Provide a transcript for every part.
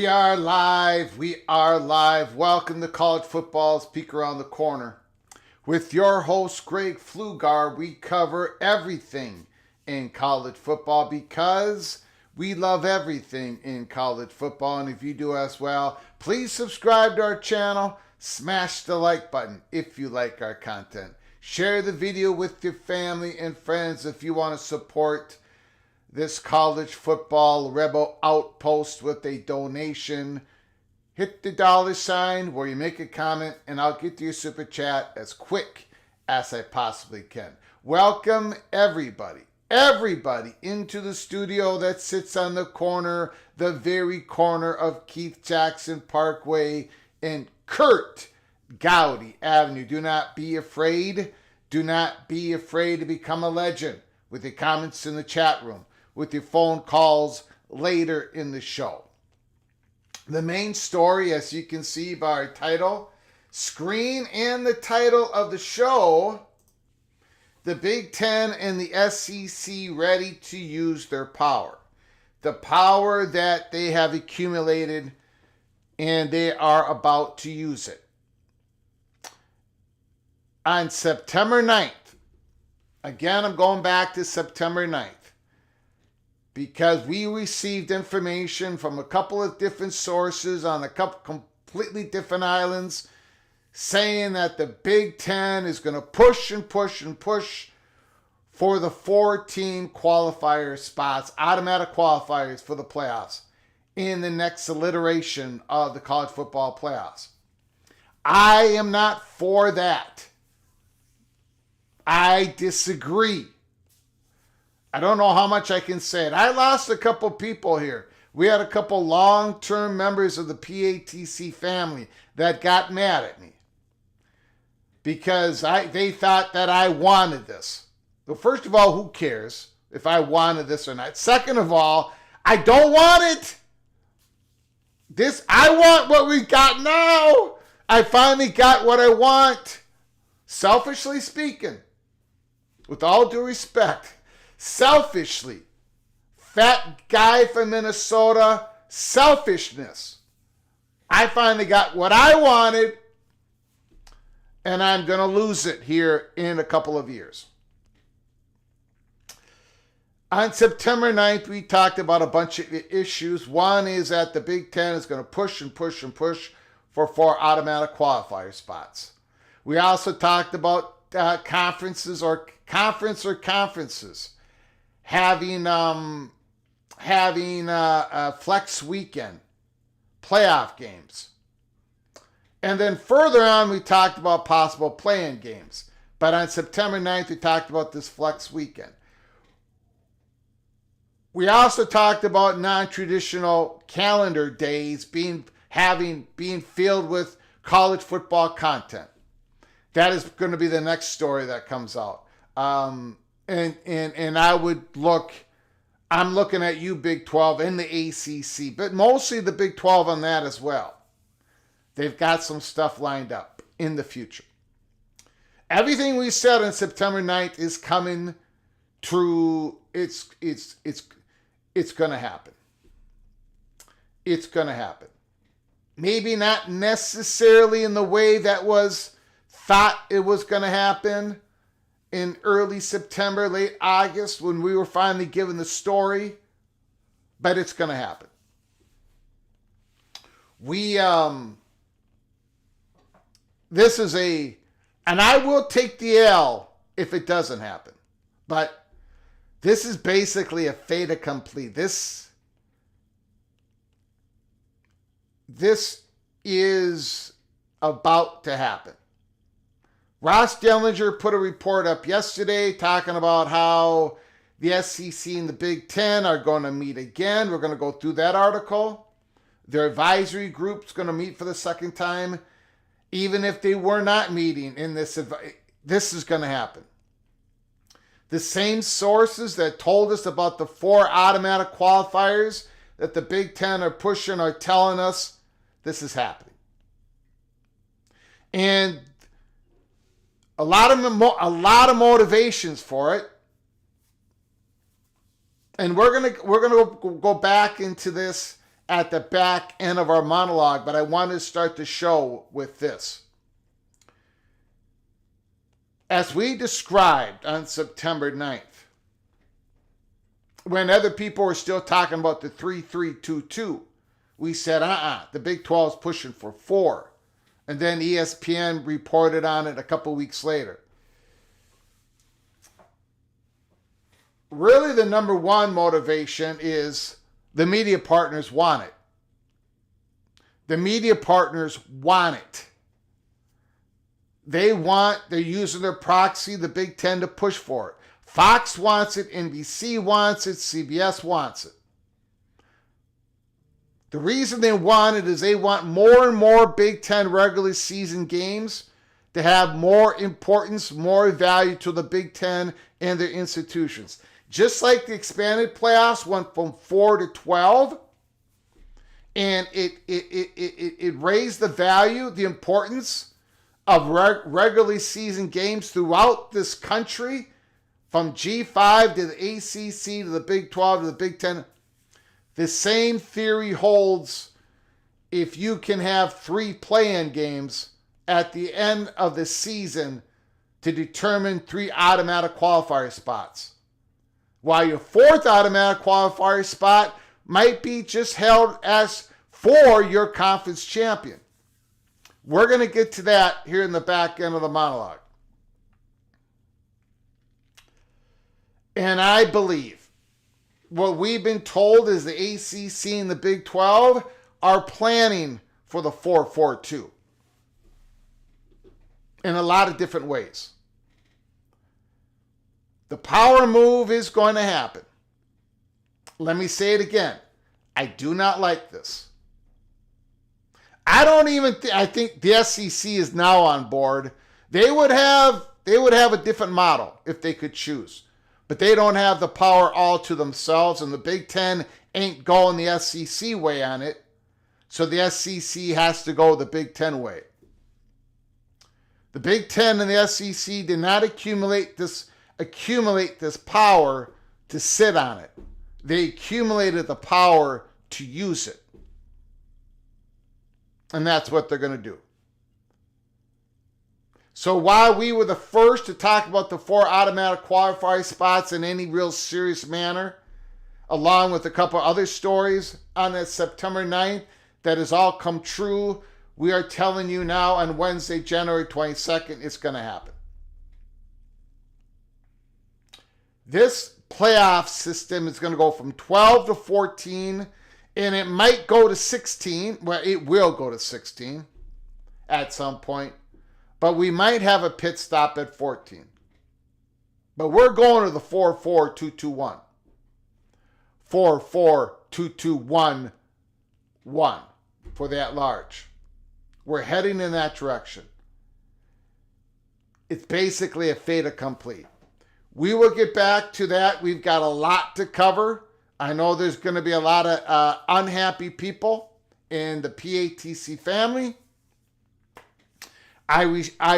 We are live. We are live. Welcome to College Football's Peek Around the Corner. With your host, Greg Pflugar, we cover everything in college football because we love everything in college football. And if you do as well, please subscribe to our channel. Smash the like button if you like our content. Share the video with your family and friends if you want to support this college football rebel outpost with a donation. Hit the $ where you make a comment and I'll get to your super chat as quick as I possibly can. Welcome everybody into the studio that sits on the corner, the very corner of Keith Jackson Parkway and Kurt Gowdy Avenue. Do not be afraid. Do not be afraid to become a legend with your comments in the chat room, with your phone calls later in the show. The main story, as you can see by our title, screen, and the title of the show, the Big Ten and the SEC ready to use their power. The power that they have accumulated, and they are about to use it. On September 9th, again, I'm going back to September 9th, because we received information from a couple of different sources on a couple completely different islands saying that the Big Ten is going to push and push and push for the 4-team qualifier spots, automatic qualifiers for the playoffs in the next iteration of the college football playoffs. I am not for that. I disagree. I don't know how much I can say it. I lost a couple people here. We had a couple long-term members of the PATC family that got mad at me. because they thought that I wanted this. Well, first of all, who cares if I wanted this or not? Second of all, I don't want it. I want what we got now. I finally got what I want. Selfishly speaking, with all due respect, selfishly, fat guy from Minnesota, selfishness. I finally got what I wanted, and I'm going to lose it here in a couple of years. On September 9th, we talked about a bunch of issues. One is that the Big Ten is going to push and push and push for 4 automatic qualifier spots. We also talked about conferences having a flex weekend, playoff games. And then further on, we talked about possible play-in games. But on September 9th, we talked about this flex weekend. We also talked about non-traditional calendar days being filled with college football content. That is going to be the next story that comes out. And I'm looking at you, Big 12, and the ACC, but mostly the Big 12 on that as well. They've got some stuff lined up in the future. Everything we said on September 9th is coming true. It's going to happen. It's going to happen. Maybe not necessarily in the way that was thought it was going to happen in early September, late August, when we were finally given the story, but it's going to happen. And I will take the L if it doesn't happen, but this is basically a fait accompli. This is about to happen. Ross Dellinger put a report up yesterday talking about how the SEC and the Big Ten are going to meet again. We're going to go through that article. Their advisory group's going to meet for the second time. Even if they were not meeting in this is going to happen. The same sources that told us about the 4 automatic qualifiers that the Big Ten are pushing are telling us this is happening. And a lot of motivations for it. And we're gonna go back into this at the back end of our monologue, but I want to start the show with this. As we described on September 9th, when other people were still talking about the 3-3-2-2, we said, the Big 12 is pushing for 4. And then ESPN reported on it a couple weeks later. Really, the number one motivation is the media partners want it. The media partners want it. They're using their proxy, the Big Ten, to push for it. Fox wants it, NBC wants it, CBS wants it. The reason they want it is they want more and more Big Ten regular season games to have more importance, more value to the Big Ten and their institutions. Just like the expanded playoffs went from 4 to 12, and it raised the value, the importance of regular season games throughout this country, from G5 to the ACC to the Big 12 to the Big 10. The same theory holds if you can have 3 play-in games at the end of the season to determine 3 automatic qualifier spots, while your 4th automatic qualifier spot might be just held as for your conference champion. We're going to get to that here in the back end of the monologue. And I believe what we've been told is the ACC and the Big 12 are planning for the 4-4-2 in a lot of different ways. The power move is going to happen. Let me say it again. I do not like this. I think the SEC is now on board. They would have a different model if they could choose. But they don't have the power all to themselves, and the Big Ten ain't going the SEC way on it. So the SEC has to go the Big Ten way. The Big Ten and the SEC did not accumulate this power to sit on it. They accumulated the power to use it. And that's what they're going to do. So while we were the first to talk about the 4 automatic qualifier spots in any real serious manner, along with a couple other stories on that September 9th that has all come true, we are telling you now on Wednesday, January 22nd, it's going to happen. This playoff system is going to go from 12 to 14, and it might go to 16. Well, it will go to 16 at some point. But we might have a pit stop at 14. But we're going to the 4-4-2-2-1. 4-4-2-2-1-1 for that large. We're heading in that direction. It's basically a fait accompli. We will get back to that. We've got a lot to cover. I know there's going to be a lot of unhappy people in the PATC family. I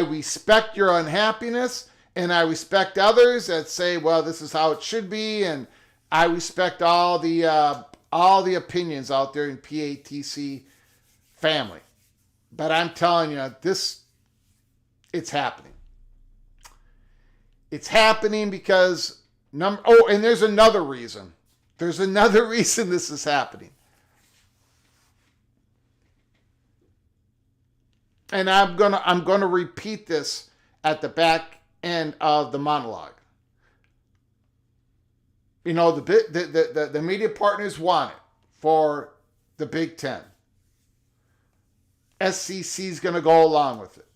respect your unhappiness, and I respect others that say, well, this is how it should be, and I respect all the opinions out there in PATC family. But I'm telling you, it's happening. It's happening because, and there's another reason. There's another reason this is happening. And I'm gonna repeat this at the back end of the monologue. You know, the media partners want it for the Big Ten. SEC is gonna go along with it.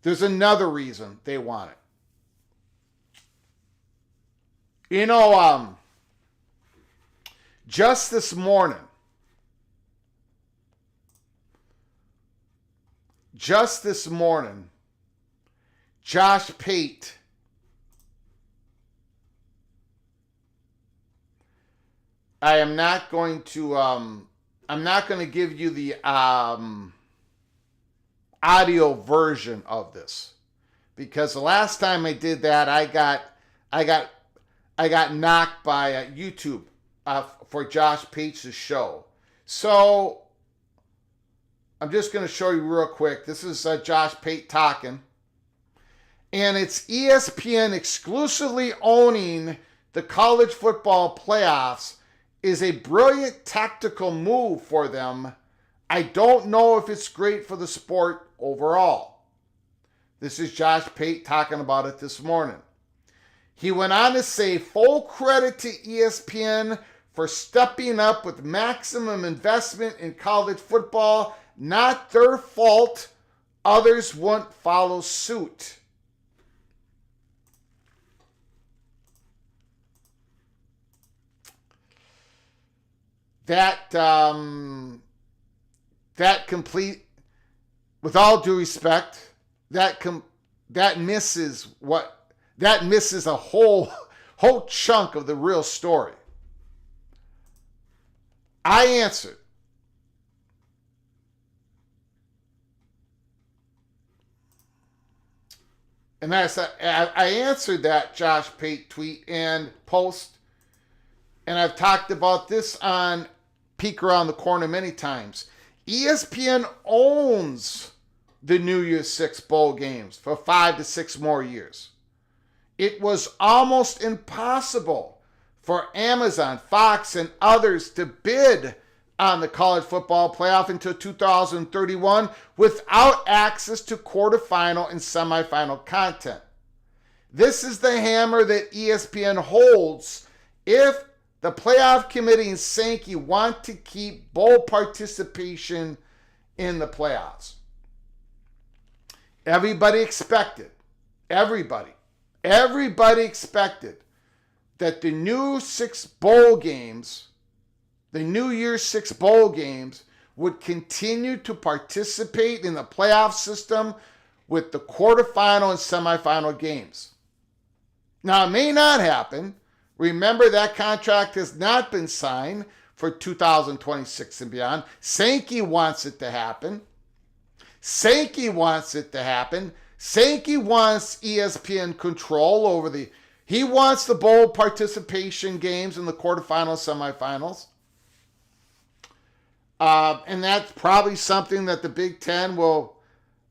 There's another reason they want it. You know, just this morning, Josh Pate I'm not going to give you the audio version of this, because the last time I did that, I got knocked by YouTube for Josh Pate's show. So I'm just going to show you real quick. This is Josh Pate talking. And it's ESPN exclusively owning the college football playoffs is a brilliant tactical move for them. I don't know if it's great for the sport overall. This is Josh Pate talking about it this morning. He went on to say, full credit to ESPN for stepping up with maximum investment in college football. Not their fault. Others won't follow suit. That complete, with all due respect, that misses a whole chunk of the real story. I answered. And I answered that Josh Pate tweet and post, and I've talked about this on Peek Around the Corner many times. ESPN owns the New Year's Six bowl games for 5 to 6 more years. It was almost impossible for Amazon, Fox, and others to bid on the college football playoff until 2031 without access to quarterfinal and semifinal content. This is the hammer that ESPN holds if the playoff committee and Sankey want to keep bowl participation in the playoffs. Everybody expected that the New Year's Six bowl games would continue to participate in the playoff system with the quarterfinal and semifinal games. Now, it may not happen. Remember, that contract has not been signed for 2026 and beyond. Sankey wants it to happen. Sankey wants ESPN control over he wants the bowl participation games in the quarterfinals, semifinals. And that's probably something that the Big Ten will,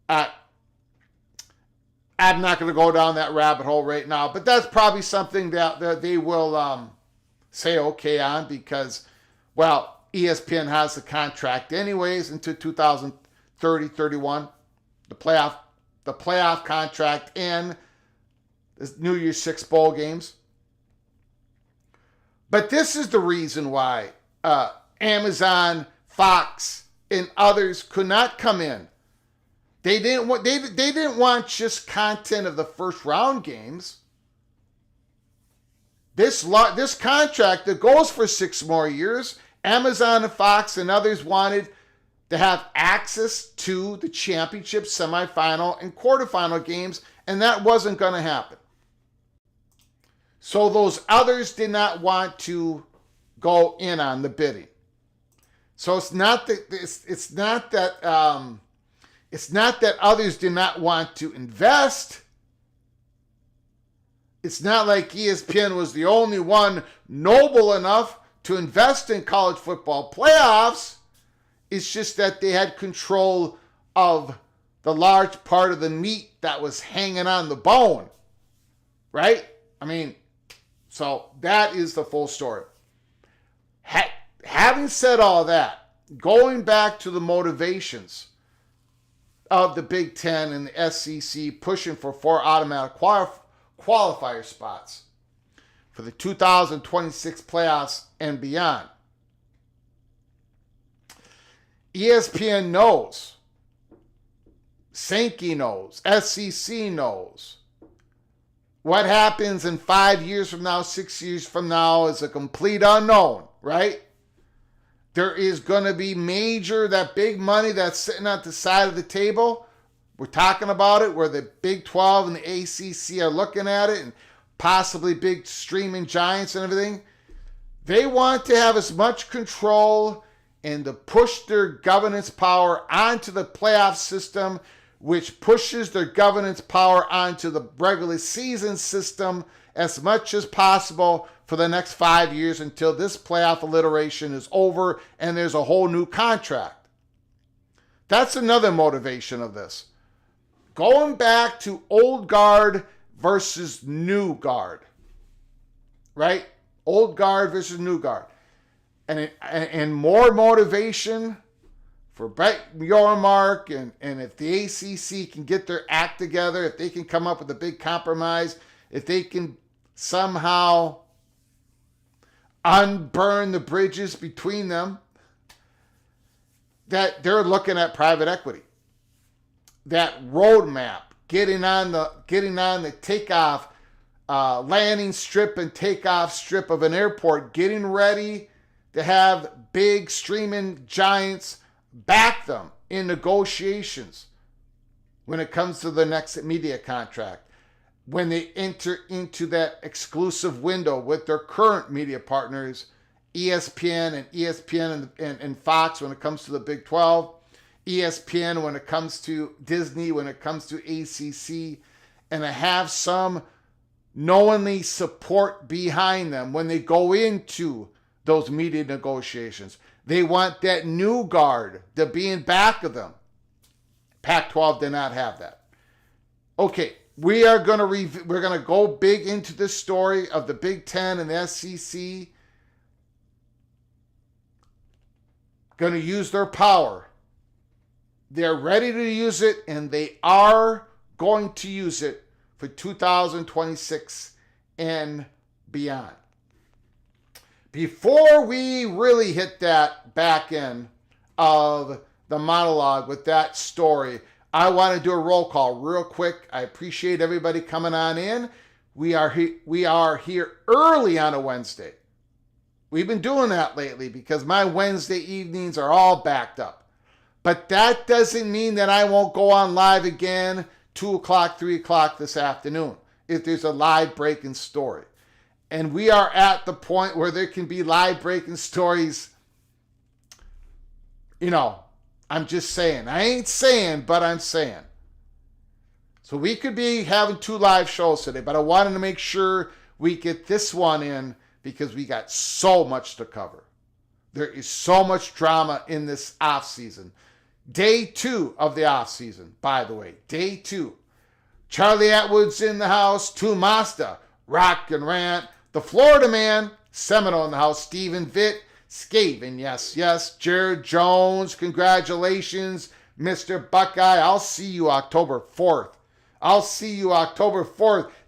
I'm not going to go down that rabbit hole right now, but that's probably something that they will say okay on because, well, ESPN has the contract anyways until 2030, 31, the playoff contract and the New Year's Six bowl games. But this is the reason why Amazon, Fox, and others could not come in. They didn't want just content of the first round games. This contract that goes for 6 more years, Amazon and Fox and others wanted to have access to the championship, semifinal, and quarterfinal games, and that wasn't going to happen. So those others did not want to go in on the bidding. So it's not that others did not want to invest. It's not like ESPN was the only one noble enough to invest in college football playoffs. It's just that they had control of the large part of the meat that was hanging on the bone. Right? I mean, so that is the full story. Having said all that, going back to the motivations of the Big Ten and the SEC pushing for 4 automatic qualifier spots for the 2026 playoffs and beyond. ESPN knows, Sankey knows, SEC knows. What happens in 5 years from now, 6 years from now is a complete unknown, right? There is going to be that big money that's sitting at the side of the table. We're talking about it where the Big 12 and the ACC are looking at it and possibly big streaming giants and everything. They want to have as much control and to push their governance power onto the playoff system, which pushes their governance power onto the regular season system as much as possible for the next 5 years until this playoff alliteration is over and there's a whole new contract. That's another motivation of this. Going back to old guard versus new guard, right? Old guard versus new guard. And more motivation for Brett Yormark and if the ACC can get their act together, if they can come up with a big compromise, if they can somehow unburn the bridges between them, that they're looking at private equity. That roadmap, getting on the takeoff landing strip and takeoff strip of an airport, getting ready to have big streaming giants back them in negotiations when it comes to the next media contract. When they enter into that exclusive window with their current media partners, ESPN and Fox when it comes to the Big 12, ESPN when it comes to Disney, when it comes to ACC, and to have some knowingly support behind them when they go into those media negotiations. They want that new guard to be in back of them. Pac-12 did not have that. Okay, we're going to go big into this story of the Big Ten and the SEC. Going to use their power. They're ready to use it, and they are going to use it for 2026 and beyond. Before we really hit that back end of the monologue with that story, I want to do a roll call real quick. I appreciate everybody coming on in. We are here early on a Wednesday. We've been doing that lately because my Wednesday evenings are all backed up. But that doesn't mean that I won't go on live again 2 o'clock, 3 o'clock this afternoon if there's a live breaking story. And we are at the point where there can be live breaking stories. You know, I'm just saying. I ain't saying, but I'm saying. So we could be having 2 live shows today, but I wanted to make sure we get this one in because we got so much to cover. There is so much drama in this off season. Day 2 of the off season, by the way. Day 2. Charlie Atwood's in the house. Tu Mazda, Rock and Rant. The Florida Man, Seminole in the house. Stephen Vitt, Skaven, yes. Jared Jones, congratulations. Mr. Buckeye, I'll see you October 4th.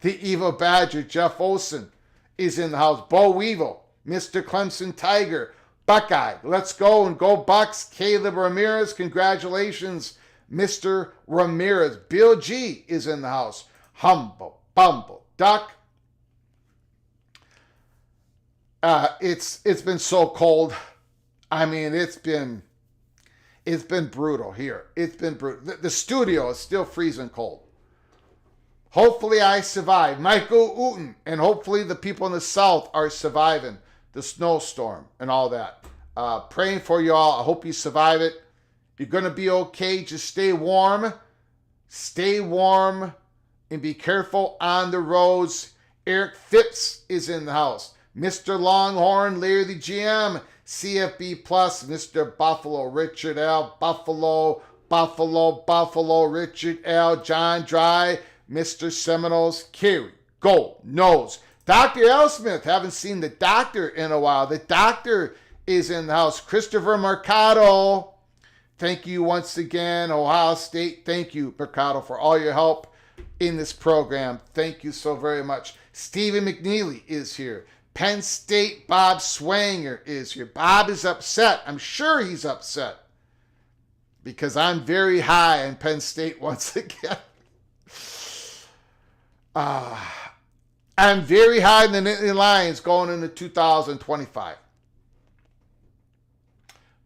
The Evil Badger, Jeff Olson, is in the house. Bo Weevil, Mr. Clemson Tiger, Buckeye, let's go and go Bucks. Caleb Ramirez, congratulations, Mr. Ramirez. Bill G is in the house. Humble Bumble Duck. It's been so cold. I mean, it's been brutal here. It's been brutal. The studio is still freezing cold. Hopefully I survive. Michael Uten, and hopefully the people in the South are surviving the snowstorm and all that. Praying for you all. I hope you survive it. You're going to be okay. Just stay warm. Stay warm and be careful on the roads. Eric Phipps is in the house. Mr. Longhorn, Larry the GM, CFB Plus, Mr. Buffalo, Richard L. Buffalo, Richard L. John Dry, Mr. Seminoles, Kerry, Gold, Nose. Dr. L. Smith, haven't seen the doctor in a while. The doctor is in the house. Christopher Mercado, thank you once again. Ohio State, thank you, Mercado, for all your help in this program. Thank you so very much. Stephen McNeely is here. Penn State, Bob Swanger is here. Bob is upset. I'm sure he's upset because I'm very high in Penn State once again. I'm very high in the Nittany Lions going into 2025.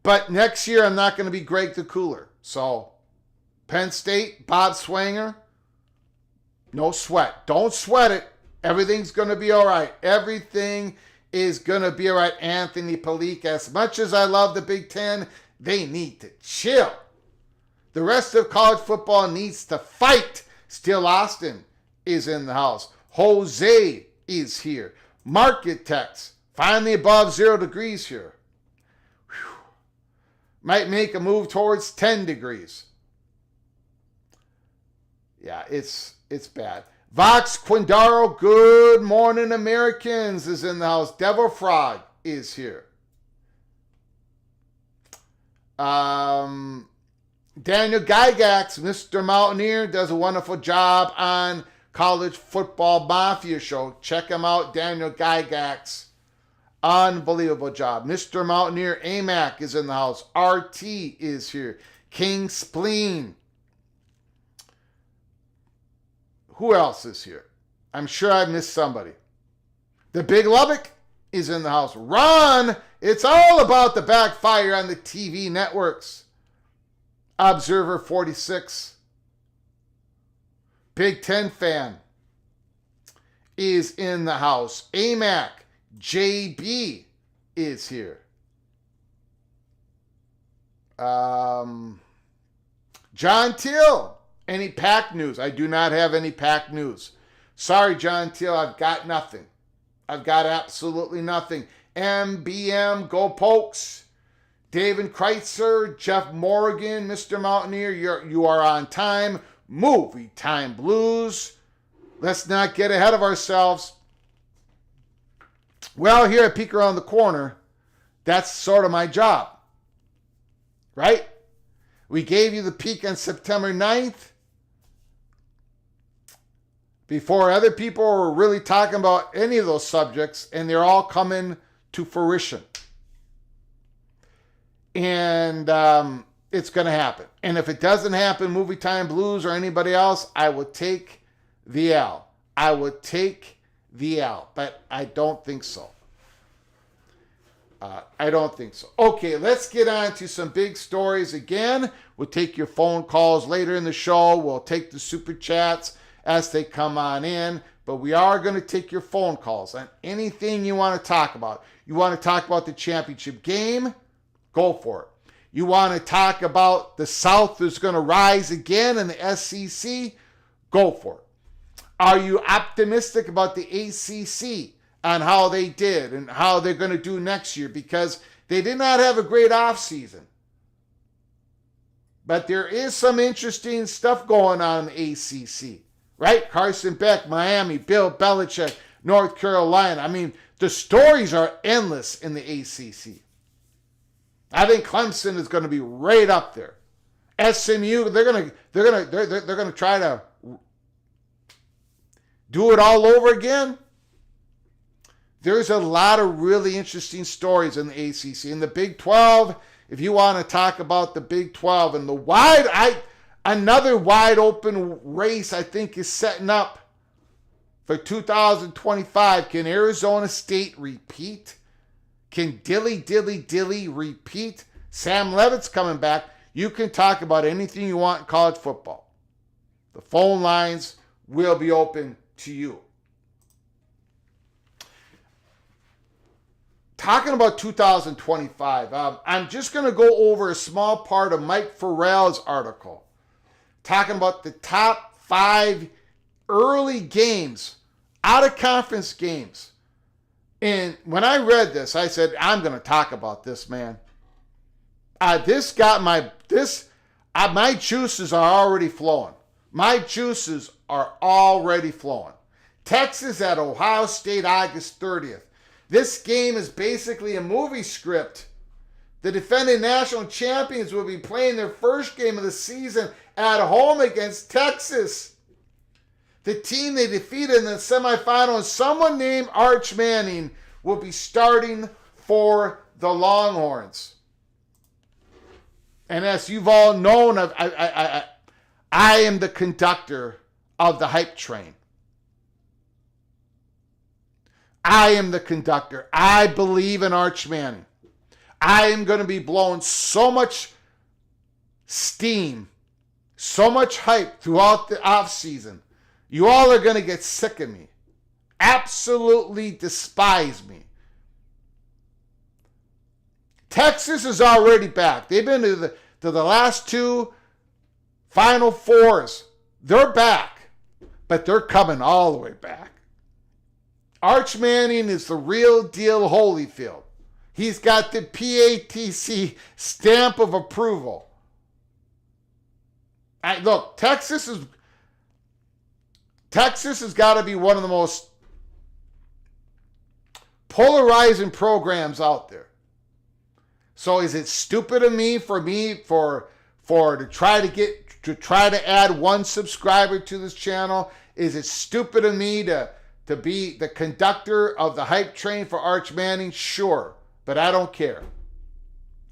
But next year, I'm not going to be Greg the Cooler. So, Penn State, Bob Swanger, no sweat. Don't sweat it. Everything's going to be all right. Everything is going to be all right. Anthony Palik, as much as I love the Big Ten, they need to chill. The rest of college football needs to fight. Still Austin is in the house. Jose is here. Market Techs, finally above 0 degrees here. Whew. Might make a move towards 10 degrees. Yeah, it's bad. Vox Quindaro, good morning Americans, is in the house. Devil Frog is here. Daniel Gygax, Mr. Mountaineer, does a wonderful job on College Football Mafia Show. Check him out, Daniel Gygax. Unbelievable job. Mr. Mountaineer AMAC is in the house. RT is here. King Spleen. Who else is here? I'm sure I missed somebody. The Big Lubbock is in the house. Ron, it's all about the backfire on the TV networks. Observer 46. Big Ten fan is in the house. AMAC JB is here. John Till. Any Pack news? I do not have any Pack news. Sorry, John Till, I've got nothing. I've got absolutely nothing. MBM, go Pokes. David Kreitzer, Jeff Morgan, Mr. Mountaineer, you are on time. Movie Time Blues. Let's not get ahead of ourselves. Well, here at Peek Around the Corner, that's sort of my job. Right? We gave you the peek on September 9th. Before other people were really talking about any of those subjects, and they're all coming to fruition. And it's going to happen. And if it doesn't happen, Movie Time Blues or anybody else, I will take the L. I would take the L, but I don't think so. I don't think so. Okay, let's get on to some big stories again. We'll take your phone calls later in the show. We'll take the super chats as they come on in. But we are going to take your phone calls on anything you want to talk about. You want to talk about the championship game? Go for it. You want to talk about the South is going to rise again in the SEC? Go for it. Are you optimistic about the ACC on how they did and how they're going to do next year? Because they did not have a great offseason. But there is some interesting stuff going on in the ACC, right? Carson Beck, Miami, Bill Belichick, North Carolina. I mean, the stories are endless in the ACC. I think Clemson is going to be right up there. SMU, they're going to try to do it all over again. There's a lot of really interesting stories in the ACC. In the Big 12, if you want to talk about the Big 12 and another wide open race I think is setting up for 2025. Can Arizona State repeat? Can Dilly repeat? Sam Levitt's coming back. You can talk about anything you want in college football. The phone lines will be open to you. Talking about 2025, I'm just going to go over a small part of Mike Farrell's article, talking about the top 5 early games, out-of-conference games. And when I read this, I said, I'm going to talk about this, man. My juices are already flowing. My juices are already flowing. Texas at Ohio State, August 30th. This game is basically a movie script. The defending national champions will be playing their first game of the season at home against Texas. The team they defeated in the semifinal, someone named Arch Manning, will be starting for the Longhorns. And as you've all known, I am the conductor of the hype train. I am the conductor. I believe in Arch Manning. I am going to be blowing so much steam, so much hype throughout the offseason. You all are going to get sick of me. Absolutely despise me. Texas is already back. They've been to the last 2 Final Fours. They're back, but they're coming all the way back. Arch Manning is the real deal Holyfield. He's got the PATC stamp of approval. Look, Texas has got to be one of the most polarizing programs out there. So is it stupid of me to try to add 1 subscriber to this channel? Is it stupid of me to be the conductor of the hype train for Arch Manning? Sure, but I don't care.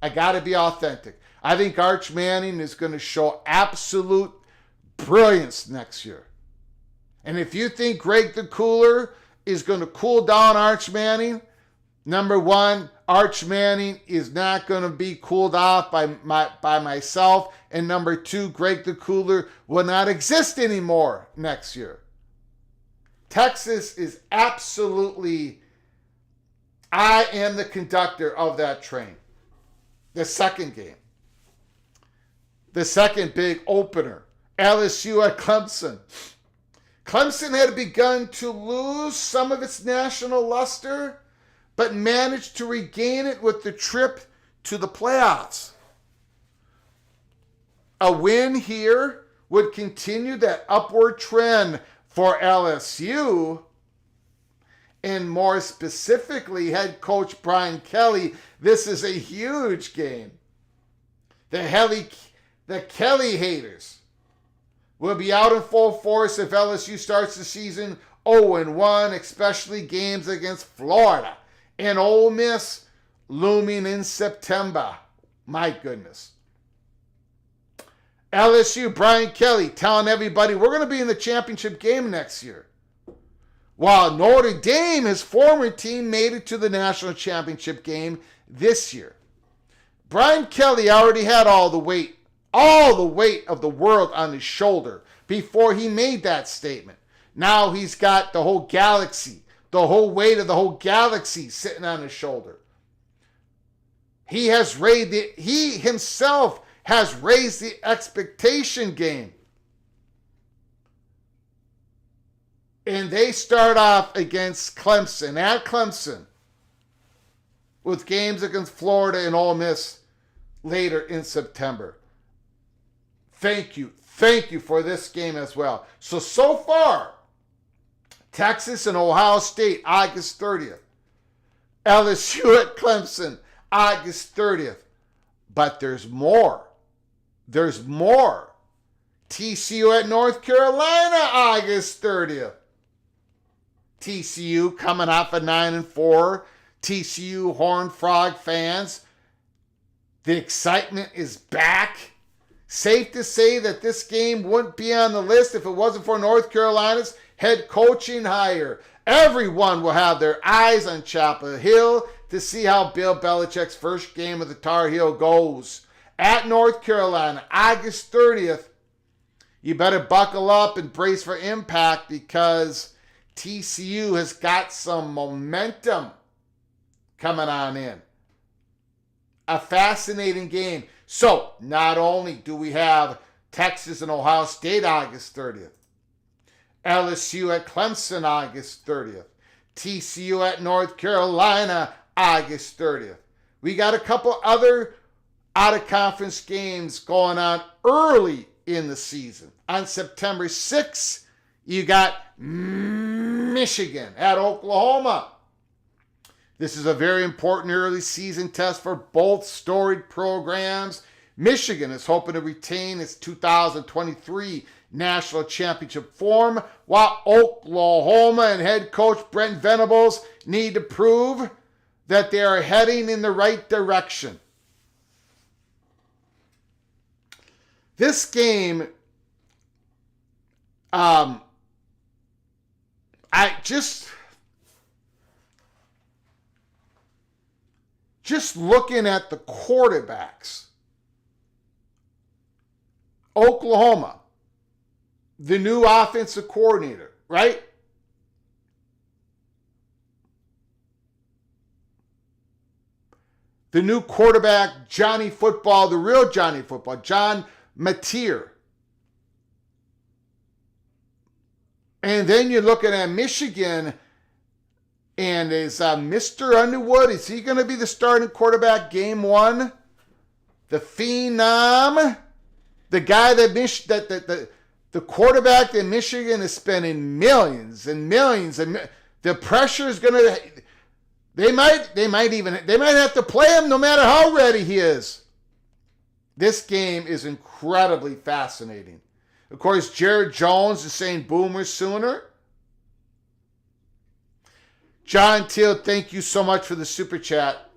I got to be authentic. I think Arch Manning is going to show absolute brilliance next year. And if you think Greg the Cooler is going to cool down Arch Manning, number 1, Arch Manning is not going to be cooled off by myself. And number 2, Greg the Cooler will not exist anymore next year. Texas is absolutely, I am the conductor of that train. The second game. The second big opener. LSU at Clemson. Clemson had begun to lose some of its national luster, but managed to regain it with the trip to the playoffs. A win here would continue that upward trend for LSU, and more specifically, head coach Brian Kelly. This is a huge game. The Kelly haters will be out in full force if LSU starts the season 0-1, especially games against Florida and Ole Miss looming in September. My goodness. LSU, Brian Kelly telling everybody, we're going to be in the championship game next year. while Notre Dame, his former team, made it to the national championship game this year. Brian Kelly already had all the weight of the world on his shoulder before he made that statement. Now he's got the whole galaxy, the whole weight of the whole galaxy sitting on his shoulder. He himself has raised the expectation game. And they start off against Clemson, at Clemson, with games against Florida and Ole Miss later in September. Thank you for this game as well. So far, Texas and Ohio State, August 30th. LSU at Clemson, August 30th. But there's more. There's more. TCU at North Carolina, August 30th. TCU coming off a 9-4. TCU Horned Frog fans. The excitement is back. Safe to say that this game wouldn't be on the list if it wasn't for North Carolina's head coaching hire. Everyone will have their eyes on Chapel Hill to see how Bill Belichick's first game of the Tar Heel goes. At North Carolina, August 30th. You better buckle up and brace for impact because TCU has got some momentum coming on in. A fascinating game. So, not only do we have Texas and Ohio State August 30th, LSU at Clemson August 30th, TCU at North Carolina August 30th. We got a couple other out-of-conference games going on early in the season. On September 6th, you got Michigan at Oklahoma. This is a very important early season test for both storied programs. Michigan is hoping to retain its 2023 national championship form, while Oklahoma and head coach Brent Venables need to prove that they are heading in the right direction. This game, just looking at the quarterbacks, Oklahoma, the new offensive coordinator, right? The new quarterback, Johnny Football, the real Johnny Football, John Mateer. And then you're looking at Michigan, and is Mr. Underwood, is he going to be the starting quarterback game one? The phenom, the guy that the quarterback that Michigan is spending millions and millions, and the pressure is going to. They might have to play him no matter how ready he is. This game is incredibly fascinating. Of course, Jared Jones is saying Boomer sooner. John Teal, thank you so much for the super chat.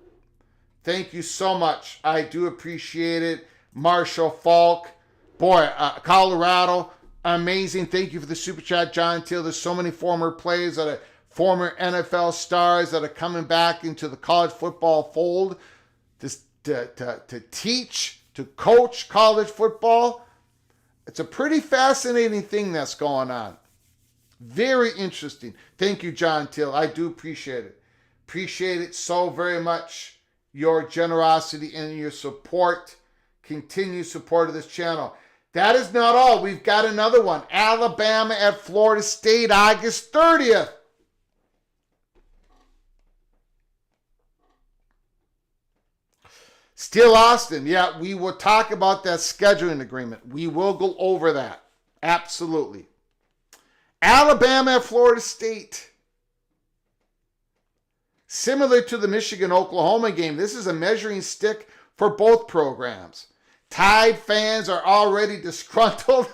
Thank you so much. I do appreciate it. Marshall Falk, boy, Colorado, amazing. Thank you for the super chat, John Teal. There's so many former players that are former NFL stars that are coming back into the college football fold to teach, to coach college football. It's a pretty fascinating thing that's going on. Very interesting. Thank you, John Till. I do appreciate it. Appreciate it so very much. Your generosity and your support. Continued support of this channel. That is not all. We've got another one. Alabama at Florida State, August 30th. Still Austin. Yeah, we will talk about that scheduling agreement. We will go over that. Absolutely. Alabama at Florida State. Similar to the Michigan-Oklahoma game, this is a measuring stick for both programs. Tide fans are already disgruntled,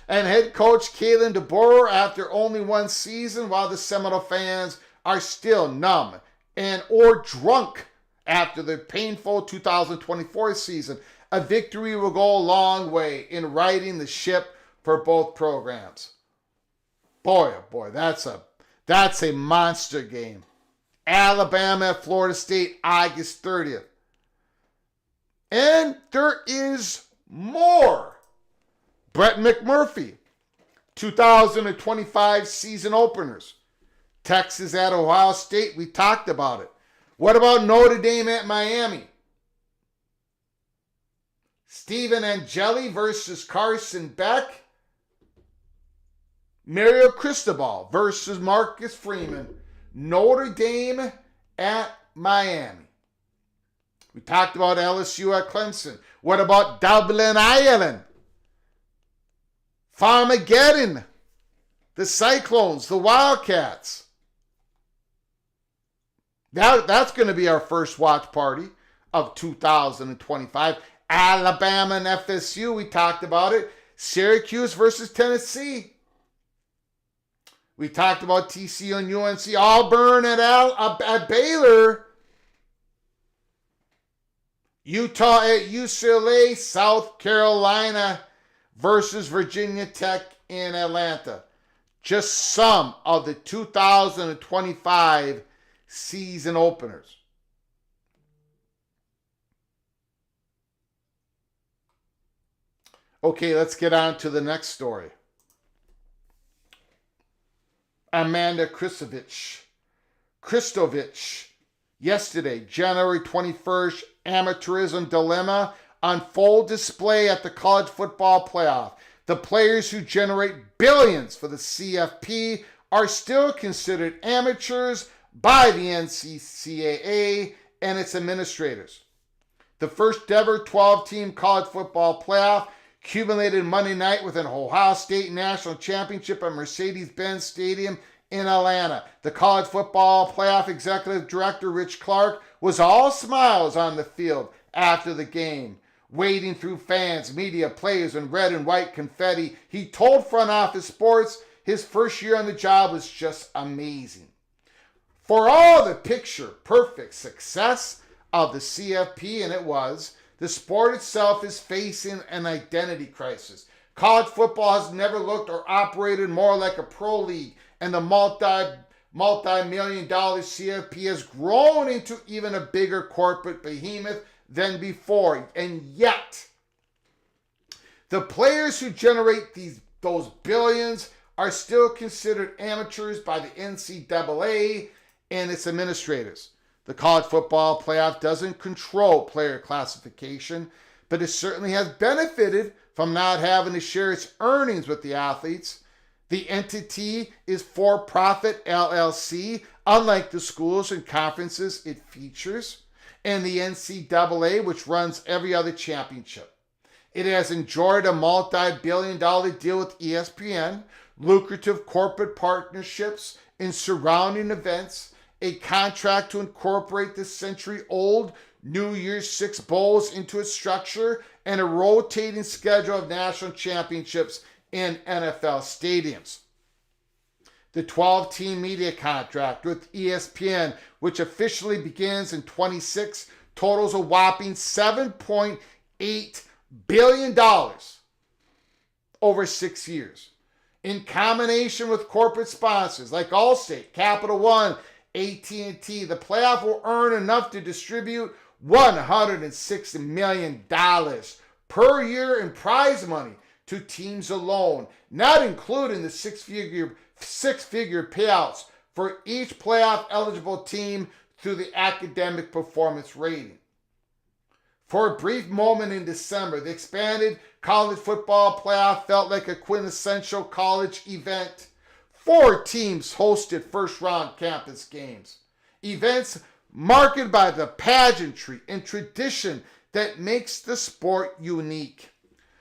and head coach Kalen DeBoer after only one season, while the Seminole fans are still numb and or drunk after the painful 2024 season. A victory will go a long way in righting the ship for both programs. Boy, oh boy, that's That's a monster game. Alabama at Florida State, August 30th. And there is more. Brett McMurphy, 2025 season openers. Texas at Ohio State, we talked about it. What about Notre Dame at Miami? Stephen Angeli versus Carson Beck. Mario Cristobal versus Marcus Freeman. Notre Dame at Miami. We talked about LSU at Clemson. What about Dublin, Ireland? Farmageddon. The Cyclones, the Wildcats. That's going to be our first watch party of 2025. Alabama and FSU, we talked about it. Syracuse versus Tennessee. We talked about TCU and UNC. Auburn at Baylor. Utah at UCLA. South Carolina versus Virginia Tech in Atlanta. Just some of the 2025 season openers. Okay, let's get on to the next story. Amanda Kristovich, yesterday, January 21st, amateurism dilemma on full display at the college football playoff. The players who generate billions for the CFP are still considered amateurs by the NCAA and its administrators. The first ever 12-team college football playoff culminated Monday night with an Ohio State National Championship at Mercedes-Benz Stadium in Atlanta. The college football playoff executive director, Rich Clark, was all smiles on the field after the game. Wading through fans, media, players, and red and white confetti, he told Front Office Sports his first year on the job was just amazing. For all the picture-perfect success of the CFP, and it was, the sport itself is facing an identity crisis. College football has never looked or operated more like a pro league, and the multi-million-dollar CFP has grown into even a bigger corporate behemoth than before. And yet, the players who generate those billions are still considered amateurs by the NCAA and its administrators. The college football playoff doesn't control player classification, but it certainly has benefited from not having to share its earnings with the athletes. The entity is for-profit LLC, unlike the schools and conferences it features, and the NCAA, which runs every other championship. It has enjoyed a multi-billion-dollar deal with ESPN, lucrative corporate partnerships in surrounding events, a contract to incorporate the century-old New Year's Six Bowls into its structure, and a rotating schedule of national championships in NFL stadiums. The 12-team media contract with ESPN, which officially begins in 26, totals a whopping $7.8 billion over 6 years. In combination with corporate sponsors like Allstate, Capital One, AT&T, the playoff will earn enough to distribute $160 million per year in prize money to teams alone, not including the six-figure payouts for each playoff-eligible team through the academic performance rating. For a brief moment in December, the expanded college football playoff felt like a quintessential college event. 4 teams hosted first-round campus games. Events marked by the pageantry and tradition that makes the sport unique.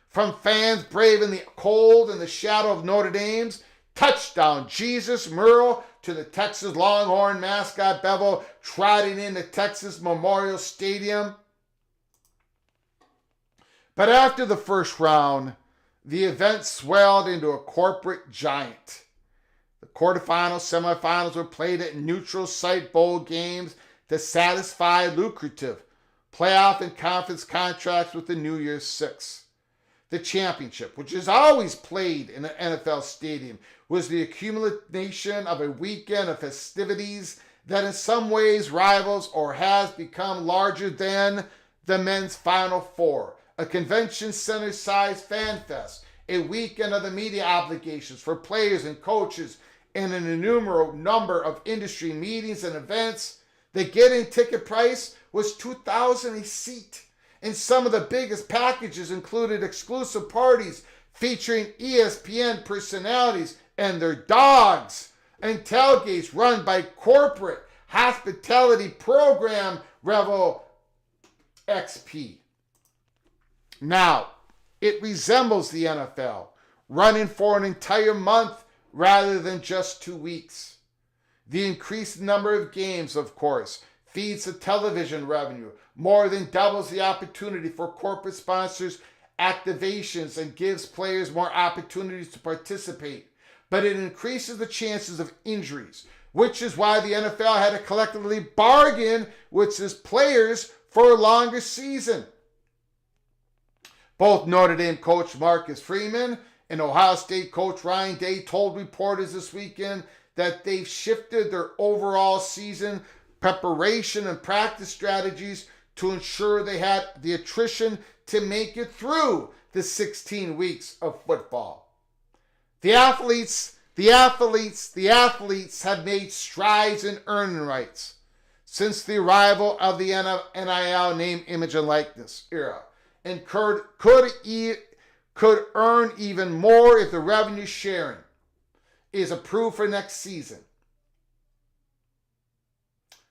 From fans braving the cold and the shadow of Notre Dame's touchdown Jesus mural to the Texas Longhorn mascot Bevel trotting into Texas Memorial Stadium. But after the first round, the event swelled into a corporate giant. The quarterfinals, semifinals were played at neutral site bowl games to satisfy lucrative playoff and conference contracts with the New Year's Six. The championship, which is always played in an NFL stadium, was the accumulation of a weekend of festivities that in some ways rivals or has become larger than the men's Final Four, a convention center-sized fan fest, a weekend of the media obligations for players and coaches, and an innumerable number of industry meetings and events. The getting ticket price was $2,000 a seat. And some of the biggest packages included exclusive parties featuring ESPN personalities and their dogs, and tailgates run by corporate hospitality program Rivalries XP. Now, it resembles the NFL, running for an entire month rather than just 2 weeks. The increased number of games, of course, feeds the television revenue, more than doubles the opportunity for corporate sponsors, activations, and gives players more opportunities to participate. But it increases the chances of injuries, which is why the NFL had to collectively bargain with its players for a longer season. Both Notre Dame coach Marcus Freeman and Ohio State coach Ryan Day told reporters this weekend that they've shifted their overall season preparation and practice strategies to ensure they had the attrition to make it through the 16 weeks of football. The athletes have made strides in earning rights since the arrival of the NIL name, image, and likeness era, and could earn even more if the revenue sharing is approved for next season.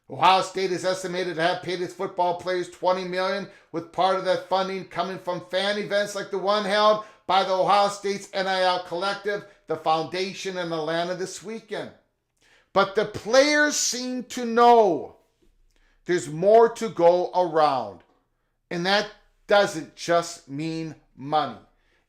Ohio State is estimated to have paid its football players $20 million, with part of that funding coming from fan events like the one held by the Ohio State's NIL Collective, the foundation in Atlanta this weekend. But the players seem to know there's more to go around. And that doesn't just mean money.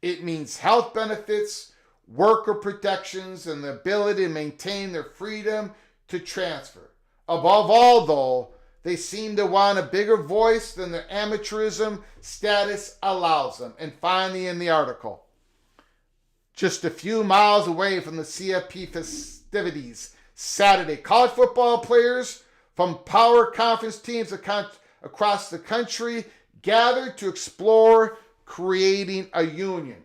It means health benefits, worker protections, and the ability to maintain their freedom to transfer. Above all, though, they seem to want a bigger voice than their amateurism status allows them. And finally, in the article, just a few miles away from the CFB festivities Saturday, college football players from power conference teams across the country gathered to explore creating a union.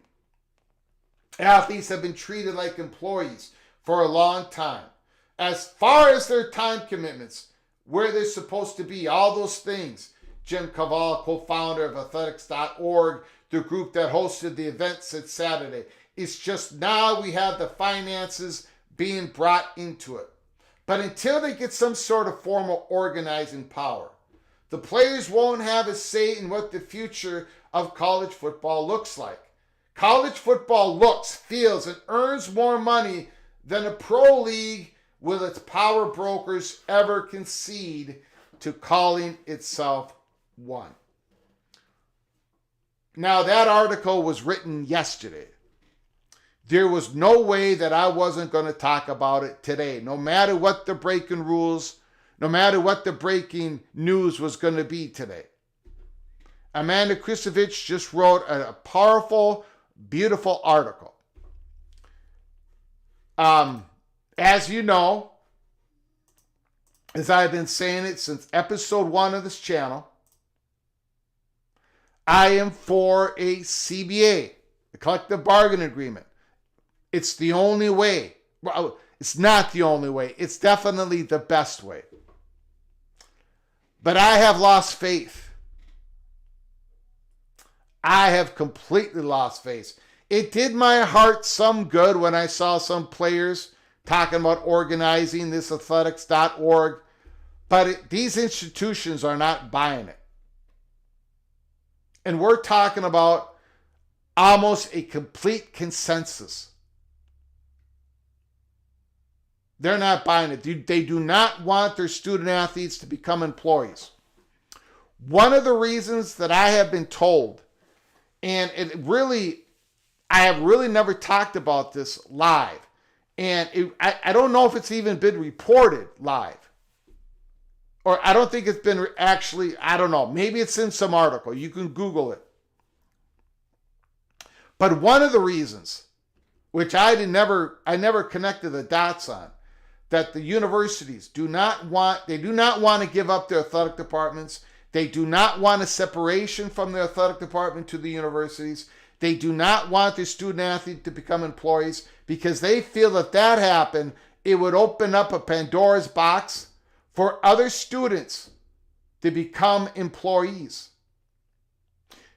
Athletes have been treated like employees for a long time. As far as their time commitments, where they're supposed to be, all those things. Jim Cavall, co-founder of athletics.org, the group that hosted the event, said Saturday, it's just now we have the finances being brought into it. But until they get some sort of formal organizing power, the players won't have a say in what the future of college football looks like. College football looks, feels, and earns more money than a pro league will its power brokers ever concede to calling itself one. Now, that article was written yesterday. There was no way that I wasn't going to talk about it today, no matter what the breaking rules, no matter what the breaking news was going to be today. Amanda Krisovich just wrote a powerful, beautiful article. As you know, as I've been saying it since episode 1 of this channel, I am for a CBA, a collective bargaining agreement. It's the only way. Well, it's not the only way. It's definitely the best way. But I have lost faith. I have completely lost faith. It did my heart some good when I saw some players talking about organizing this athletics.org, but these institutions are not buying it. And we're talking about almost a complete consensus. They're not buying it. They do not want their student athletes to become employees. One of the reasons that I have been told, and I have really never talked about this live, and I don't know if it's even been reported live. Or I don't think it's been actually, I don't know. Maybe it's in some article. You can Google it. But one of the reasons, which I never connected the dots on, that the universities do not want to give up their athletic departments. They do not want a separation from their athletic department to the universities. They do not want their student athlete to become employees, because they feel if that happened, it would open up a Pandora's box for other students to become employees.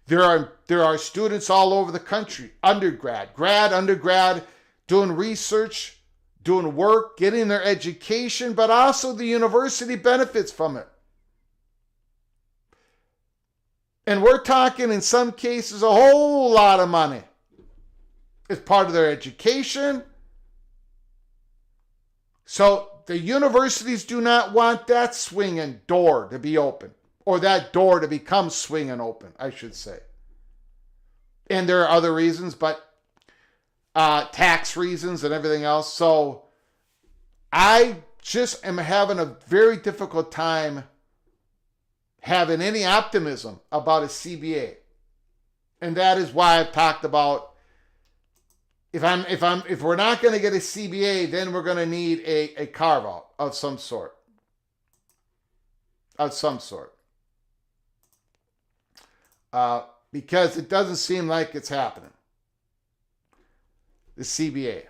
There are students all over the country, undergrad, undergrad, doing research, doing work, getting their education, but also the university benefits from it. And we're talking, in some cases, a whole lot of money as part of their education. So the universities do not want that swinging door to be open, or that door to become swinging open, I should say. And there are other reasons, but tax reasons and everything else. So I just am having a very difficult time having any optimism about a CBA. And that is why I've talked about, if we're not going to get a CBA, then we're going to need a carve out of some sort. Because it doesn't seem like it's happening. The CBA.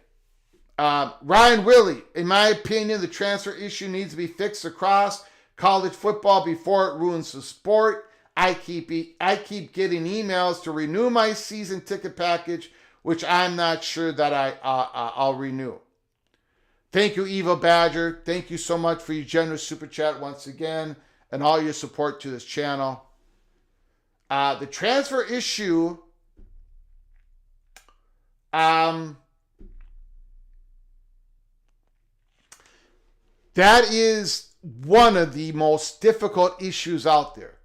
Ryan Willie, in my opinion, the transfer issue needs to be fixed across college football before it ruins the sport. I keep getting emails to renew my season ticket package, which I'm not sure that I'll renew. Thank you, Eva Badger. Thank you so much for your generous super chat once again, and all your support to this channel. The transfer issue, that is one of the most difficult issues out there,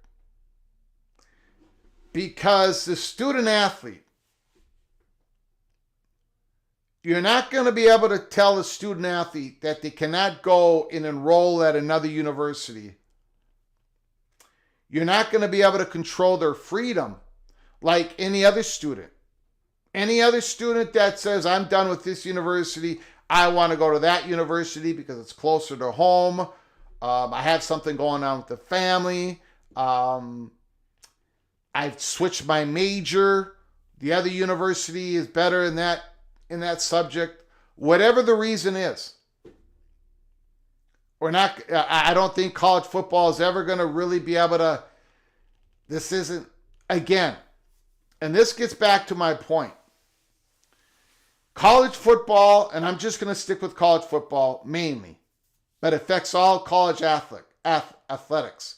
because the student athlete, you're not going to be able to tell a student athlete that they cannot go and enroll at another university. You're not going to be able to control their freedom like any other student. Any other student that says, I'm done with this university, I want to go to that university because it's closer to home. I have something going on with the family. I've switched my major. The other university is better in that subject. Whatever the reason is. I don't think college football is ever going to really be able to, this isn't, again, and this gets back to my point. College football, and I'm just going to stick with college football mainly, but it affects all college athletics.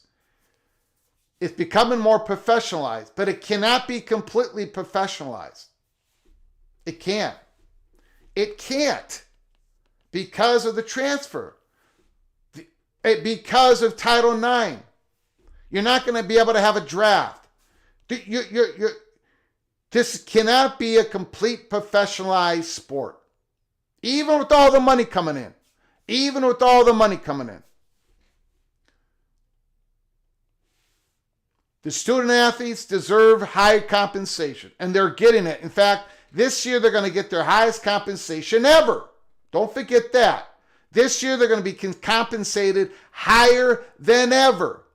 It's becoming more professionalized, but it cannot be completely professionalized. It can't. It can't, because of the transfer. Because of Title IX. You're not going to be able to have a draft. This cannot be a complete professionalized sport. Even with all the money coming in. The student athletes deserve high compensation, and they're getting it. In fact, this year they're going to get their highest compensation ever. Don't forget that. This year they're going to be compensated higher than ever.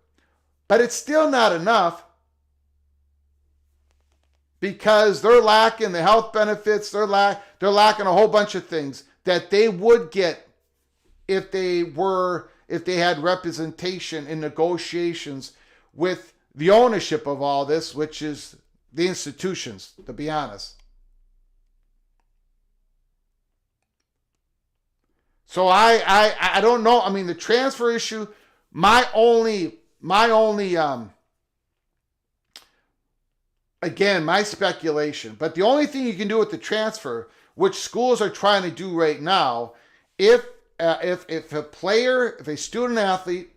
But it's still not enough, because they're lacking the health benefits. They're lacking a whole bunch of things that they would get if they had representation in negotiations with the ownership of all this, which is the institutions, to be honest. So I don't know. I mean, the transfer issue, my only again, my speculation, but the only thing you can do with the transfer, which schools are trying to do right now, if a student athlete,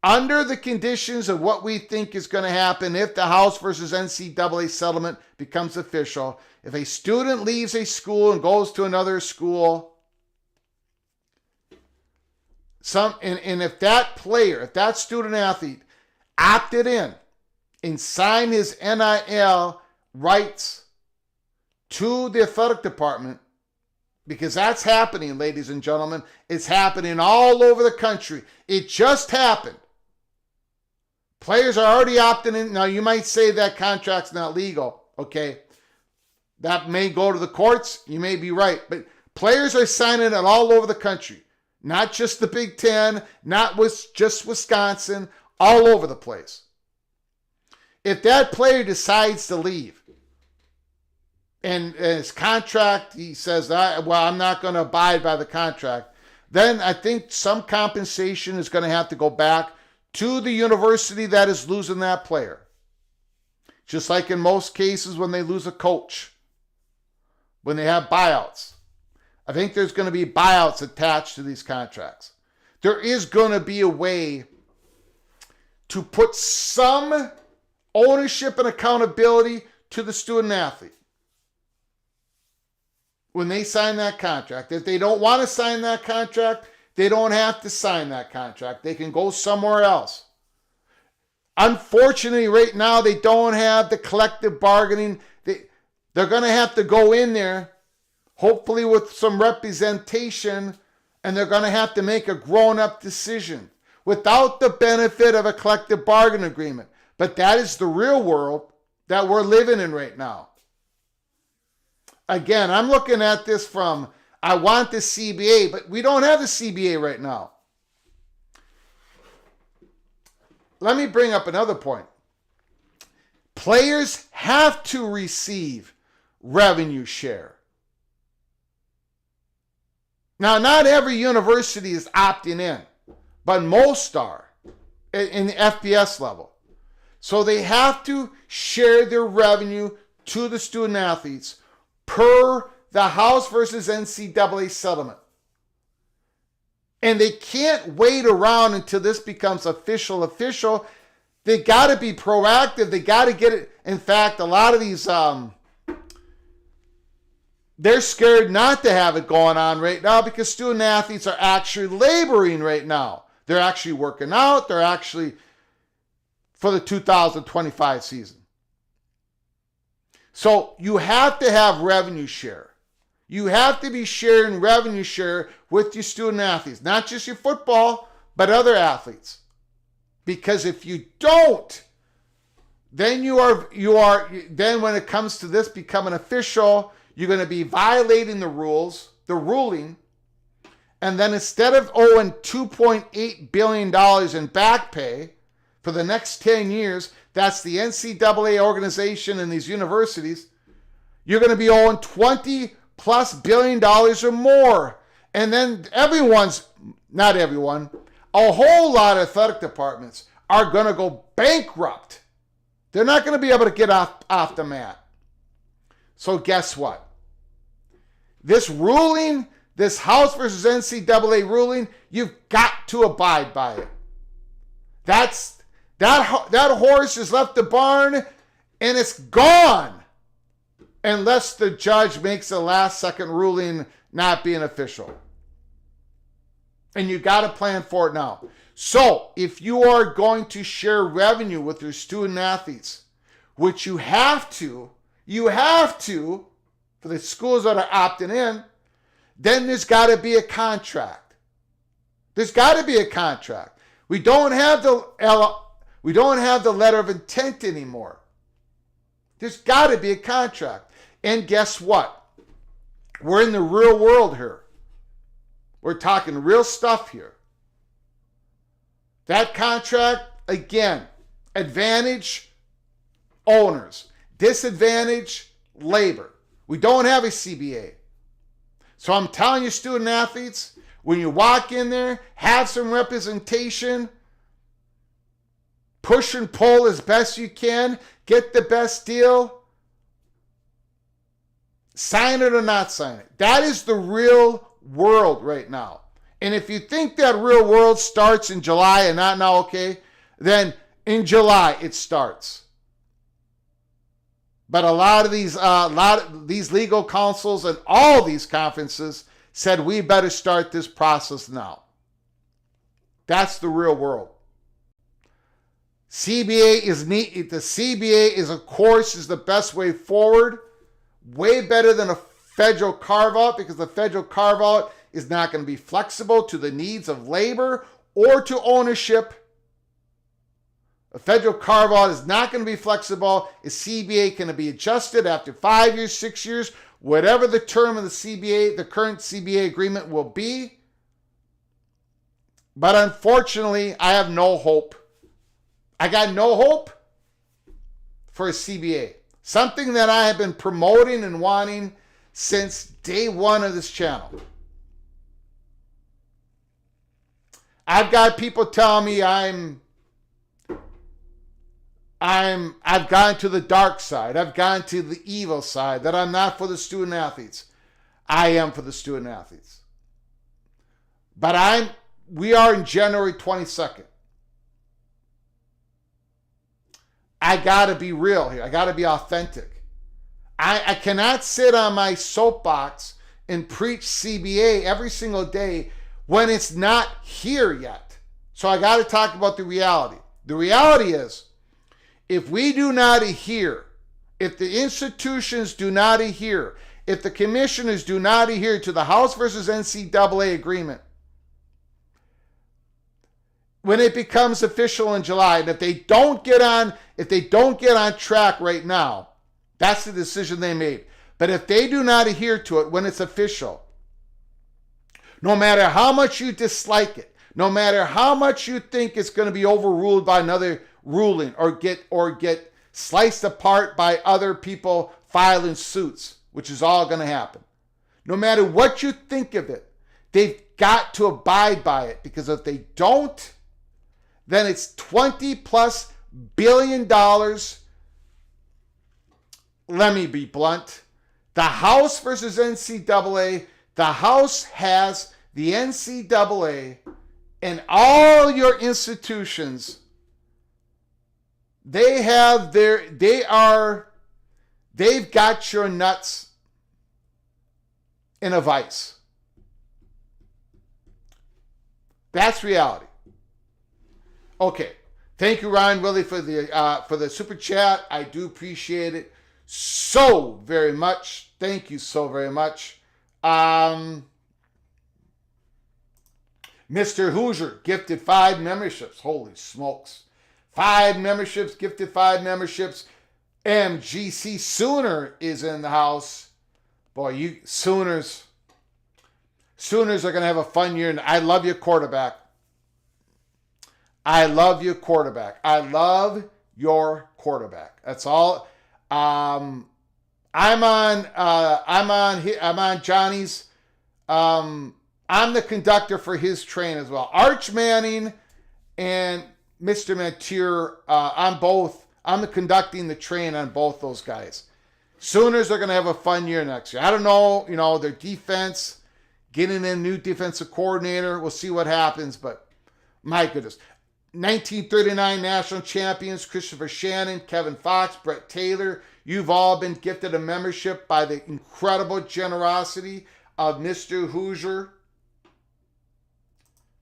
under the conditions of what we think is going to happen if the House versus NCAA settlement becomes official, if a student leaves a school and goes to another school, if that student athlete opted in and signed his NIL rights to the athletic department, because that's happening, ladies and gentlemen. It's happening all over the country. It just happened. Players are already opting in. Now, you might say that contract's not legal. Okay. That may go to the courts. You may be right. But players are signing it all over the country. Not just the Big Ten, not just Wisconsin, all over the place. If that player decides to leave, and his contract, he says, well, I'm not going to abide by the contract, then I think some compensation is going to have to go back to the university that is losing that player. Just like in most cases when they lose a coach, when they have buyouts. I think there's going to be buyouts attached to these contracts. There is going to be a way to put some ownership and accountability to the student athlete when they sign that contract. If they don't want to sign that contract, they don't have to sign that contract. They can go somewhere else. Unfortunately, right now, they don't have the collective bargaining. They're going to have to go in there, hopefully with some representation, and they're going to have to make a grown-up decision without the benefit of a collective bargaining agreement. But that is the real world that we're living in right now. Again, I'm looking at this from, I want the CBA, but we don't have the CBA right now. Let me bring up another point. Players have to receive revenue share. Now, not every university is opting in, but most are in the FBS level. So they have to share their revenue to the student athletes per the House versus NCAA settlement. And they can't wait around until this becomes official. They got to be proactive. They got to get it. In fact, a lot of these, they're scared not to have it going on right now because student athletes are actually laboring right now. They're actually working out. They're actually for the 2025 season. So you have to have revenue share. You have to be sharing revenue share with your student athletes, not just your football, but other athletes. Because if you don't, then then when it comes to this becoming official, you're going to be violating the rules, the ruling, and then instead of owing $2.8 billion in back pay for the next 10 years, that's the NCAA organization and these universities, you're going to be owing $20+ billion or more. And then not everyone, a whole lot of athletic departments are going to go bankrupt. They're not going to be able to get off the mat. So guess what? This ruling, this House versus NCAA ruling, you've got to abide by it. That horse has left the barn and it's gone unless the judge makes a last-second ruling not being official. And you got to plan for it now. So if you are going to share revenue with your student athletes, which you have to, for the schools that are opting in, then there's got to be a contract. There's got to be a contract. We don't have the letter of intent anymore. There's got to be a contract. And guess what? We're in the real world here. We're talking real stuff here. That contract, again, advantage owners, disadvantage labor. We don't have a CBA. So I'm telling you, student athletes, when you walk in there, have some representation, push and pull as best you can, get the best deal, sign it or not sign it. That is the real world right now. And if you think that real world starts in July and not now, okay, then in July it starts. But a lot of these legal counsels and all these conferences said we better start this process now. That's the real world. CBA is neat. The CBA is, of course, is the best way forward. way better than a federal carve-out, because the federal carve-out is not going to be flexible to the needs of labor or to ownership. A federal carve-out is not going to be flexible. A CBA can be adjusted after 5 years, 6 years, whatever the term of the CBA, the current CBA agreement will be. But unfortunately, I have no hope. I got no hope for a CBA. Something that I have been promoting and wanting since day one of this channel. I've got people telling me I've gone to the dark side. I've gone to the evil side, that I'm not for the student athletes. I am for the student athletes. But we are in January 22nd. I got to be real here. I got to be authentic. I cannot sit on my soapbox and preach CBA every single day when it's not here yet. So I got to talk about the reality. The reality is, if we do not adhere, if the institutions do not adhere, if the commissioners do not adhere to the House versus NCAA agreement, when it becomes official in July, and if they don't get on track right now, that's the decision they made. But if they do not adhere to it when it's official, no matter how much you dislike it, no matter how much you think it's going to be overruled by another ruling or get sliced apart by other people filing suits, which is all going to happen. No matter what you think of it, they've got to abide by it, because if they don't, then it's $20+ billion. Let me be blunt. The House versus NCAA, the House has the NCAA and all your institutions. They've got your nuts in a vice. That's reality. Okay. Thank you, Ryan Willie, for the super chat. I do appreciate it so very much. Thank you so very much. Mr. Hoosier gifted 5 memberships. Holy smokes. 5 memberships, gifted 5 memberships. MGC Sooner is in the house. Boy, you Sooners are going to have a fun year. And I love your quarterback. I love your quarterback. I love your quarterback. That's all. I'm on Johnny's. I'm the conductor for his train as well. Arch Manning and Mr. Mantier, I'm conducting the train on both those guys. Sooners are going to have a fun year next year. I don't know, their defense, getting in a new defensive coordinator. We'll see what happens, but my goodness. 1939 national champions, Christopher Shannon, Kevin Fox, Brett Taylor. You've all been gifted a membership by the incredible generosity of Mr. Hoosier.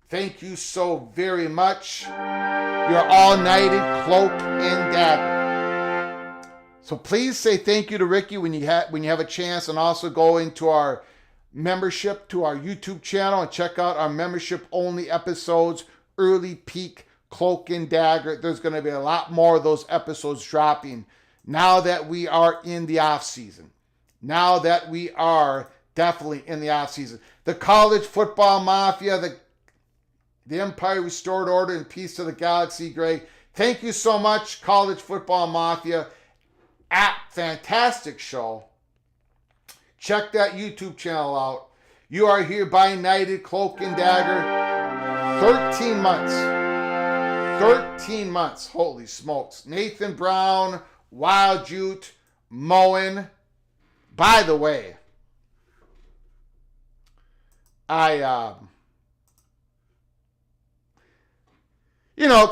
Thank you so very much. You're all knighted, cloak, and dagger. So please say thank you to Ricky when you have a chance, and also go into our membership, to our YouTube channel, and check out our membership-only episodes, Early Peak, Cloak and Dagger. There's going to be a lot more of those episodes dropping now that we are in the off season. Now that we are definitely in the off season. The college football mafia, the Empire Restored Order, and Peace to the Galaxy, Greg. Thank you so much, College Football Mafia. Fantastic show. Check that YouTube channel out. You are hereby knighted, cloak and dagger. 13 months. 13 months. Holy smokes. Nathan Brown, Wild Jute, Moen. By the way,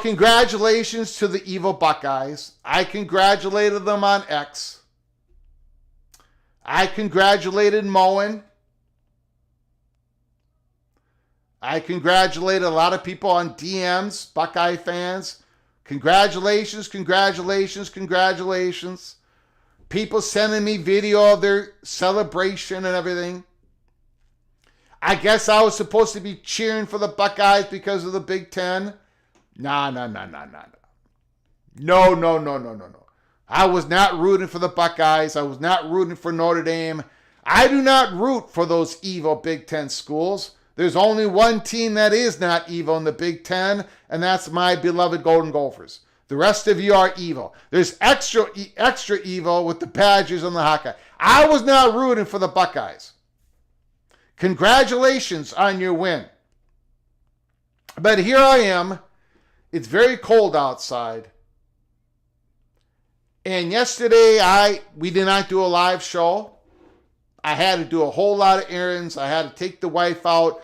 congratulations to the evil Buckeyes. I congratulated them on X. I congratulated Moen. I congratulated a lot of people on DMs, Buckeye fans. Congratulations, congratulations, congratulations. People sending me video of their celebration and everything. I guess I was supposed to be cheering for the Buckeyes because of the Big Ten. Nah. No. I was not rooting for the Buckeyes. I was not rooting for Notre Dame. I do not root for those evil Big Ten schools. There's only one team that is not evil in the Big Ten, and that's my beloved Golden Gophers. The rest of you are evil. There's extra evil with the Badgers and the Hawkeyes. I was not rooting for the Buckeyes. Congratulations on your win. But here I am. It's very cold outside. And yesterday we did not do a live show. I had to do a whole lot of errands. I had to take the wife out.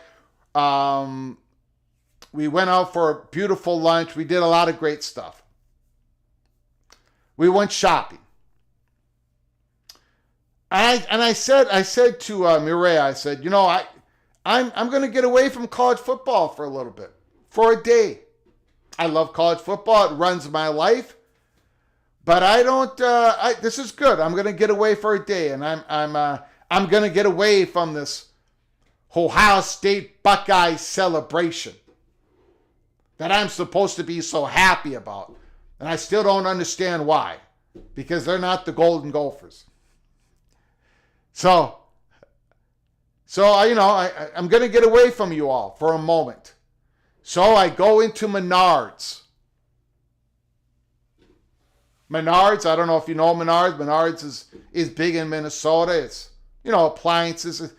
We went out for a beautiful lunch. We did a lot of great stuff. We went shopping. I said to Mireille, I said, I'm going to get away from college football for a little bit, for a day. I love college football. It runs my life. But I don't. This is good. I'm going to get away for a day, and I'm going to get away from this Ohio State Buckeye celebration that I'm supposed to be so happy about, and I still don't understand why, because they're not the Golden Gophers. So I'm going to get away from you all for a moment. So I go into Menards. Menards, I don't know if you know Menards. Menards is big in Minnesota. It's, appliances. It's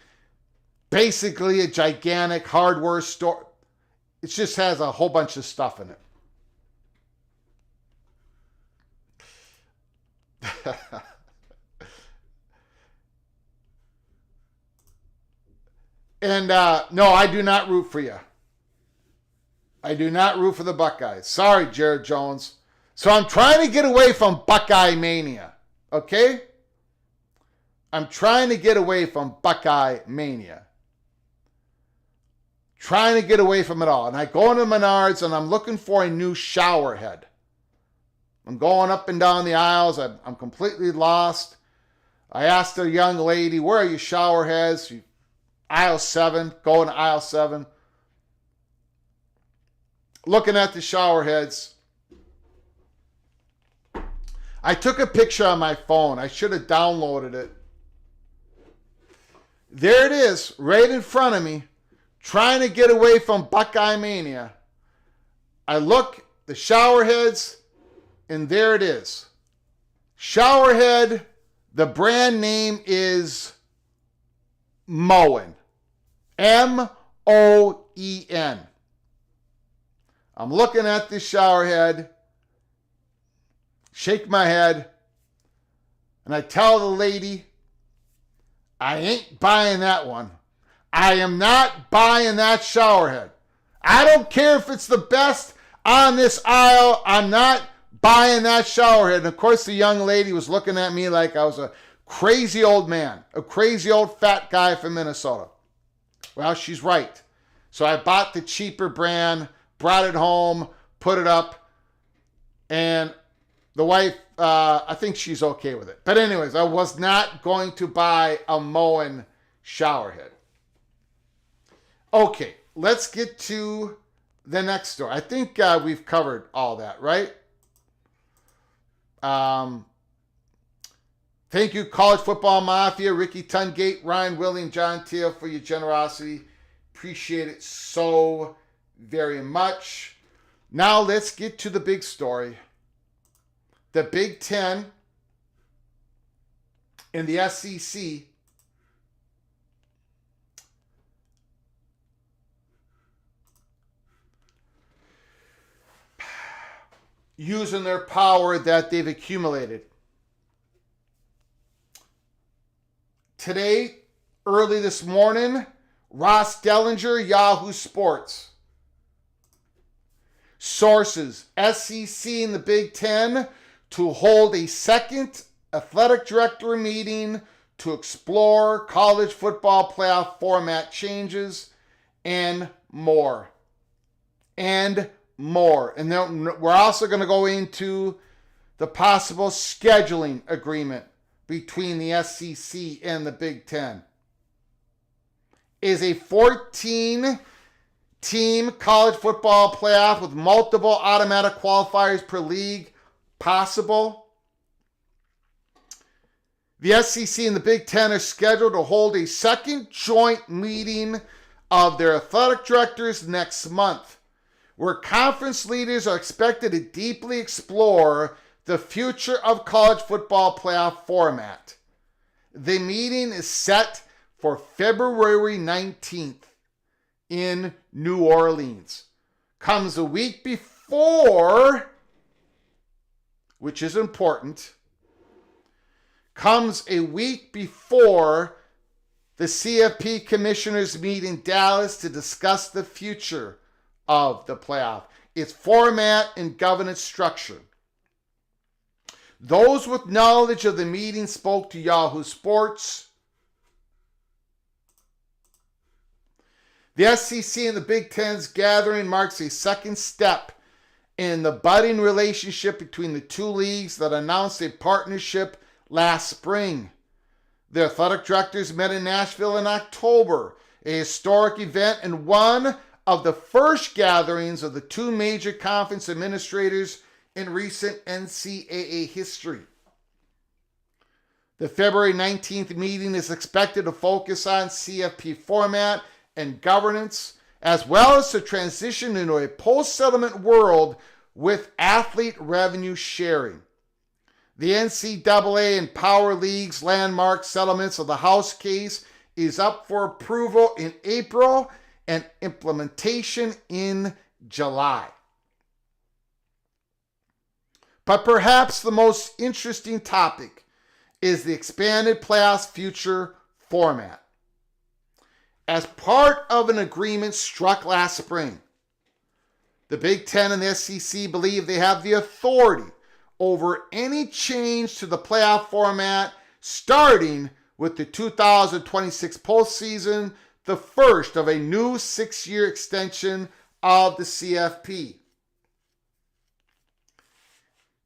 basically a gigantic hardware store. It just has a whole bunch of stuff in it. And no, I do not root for you. I do not root for the Buckeyes. Sorry, Jared Jones. So I'm trying to get away from Buckeye mania. Okay? I'm trying to get away from Buckeye mania. Trying to get away from it all. And I go into Menards and I'm looking for a new shower head. I'm going up and down the aisles. I'm completely lost. I asked a young lady, where are your shower heads? Aisle 7. Going to aisle 7. Looking at the shower heads. I took a picture on my phone. I should have downloaded it. There it is, right in front of me, trying to get away from Buckeye mania. I look, the shower heads, and there it is. Shower head, the brand name is Moen. M-O-E-N. I'm looking at this shower head, shake my head, and I tell the lady, I ain't buying that one. I am not buying that shower head. I don't care if it's the best on this aisle. I'm not buying that shower head. And of course, the young lady was looking at me like I was a crazy old man, a crazy old fat guy from Minnesota. Well, she's right. So I bought the cheaper brand, brought it home, put it up, and the wife, I think she's okay with it. But anyways, I was not going to buy a Moen shower head. Okay, let's get to the next story. I think we've covered all that, right? Thank you, College Football Mafia, Ricky Tungate, Ryan Willing, John Teal, for your generosity. Appreciate it so very much. Now let's get to the big story. The Big Ten and the SEC using their power that they've accumulated. Today, early this morning, Ross Dellinger, Yahoo Sports. Sources, SEC and the Big Ten to hold a second athletic director meeting to explore college football playoff format changes and more. And more. And then we're also going to go into the possible scheduling agreement between the SEC and the Big Ten. Is a 14-team college football playoff with multiple automatic qualifiers per league possible? The SEC and the Big Ten are scheduled to hold a second joint meeting of their athletic directors next month, where conference leaders are expected to deeply explore the future of college football playoff format. The meeting is set for February 19th in New Orleans. Comes a week before, which is important, comes a week before the CFP commissioners meet in Dallas to discuss the future of the playoff, its format and governance structure. Those with knowledge of the meeting spoke to Yahoo Sports. The SEC and the Big Ten's gathering marks a second step in the budding relationship between the two leagues that announced a partnership last spring. The athletic directors met in Nashville in October, a historic event and one of the first gatherings of the two major conference administrators in recent NCAA history. The February 19th meeting is expected to focus on CFP format and governance, as well as to transition into a post-settlement world with athlete revenue sharing. The NCAA and Power League's landmark settlements of the House case is up for approval in April and implementation in July. But perhaps the most interesting topic is the expanded playoffs future format. As part of an agreement struck last spring, the Big Ten and the SEC believe they have the authority over any change to the playoff format starting with the 2026 postseason, the first of a new 6-year extension of the CFP.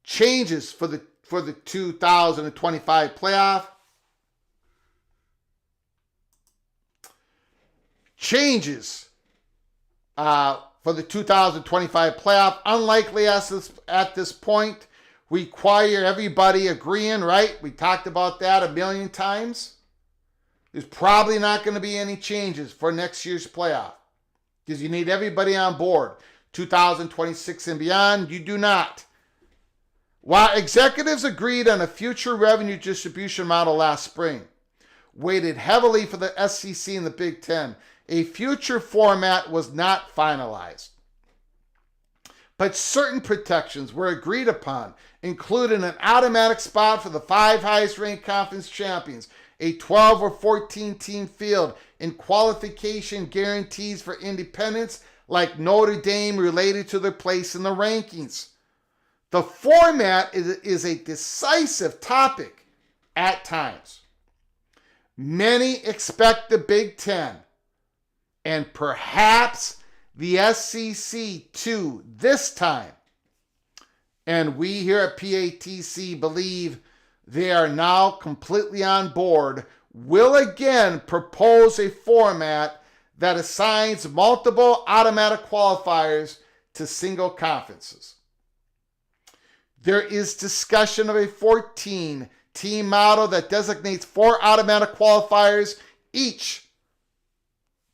Changes for the 2025 playoff. Changes for the 2025 playoff, unlikely at this point, require everybody agreeing, right? We talked about that a million times. There's probably not going to be any changes for next year's playoff because you need everybody on board. 2026 and beyond, you do not. While executives agreed on a future revenue distribution model last spring, weighted heavily for the SEC and the Big Ten, a future format was not finalized. But certain protections were agreed upon, including an automatic spot for the 5 highest-ranked conference champions, a 12 or 14-team field, and qualification guarantees for independents like Notre Dame related to their place in the rankings. The format is a decisive topic at times. Many expect the Big Ten and perhaps the SEC too this time. And we here at PATC believe they are now completely on board, will again propose a format that assigns multiple automatic qualifiers to single conferences. There is discussion of a 14-team model that designates 4 automatic qualifiers each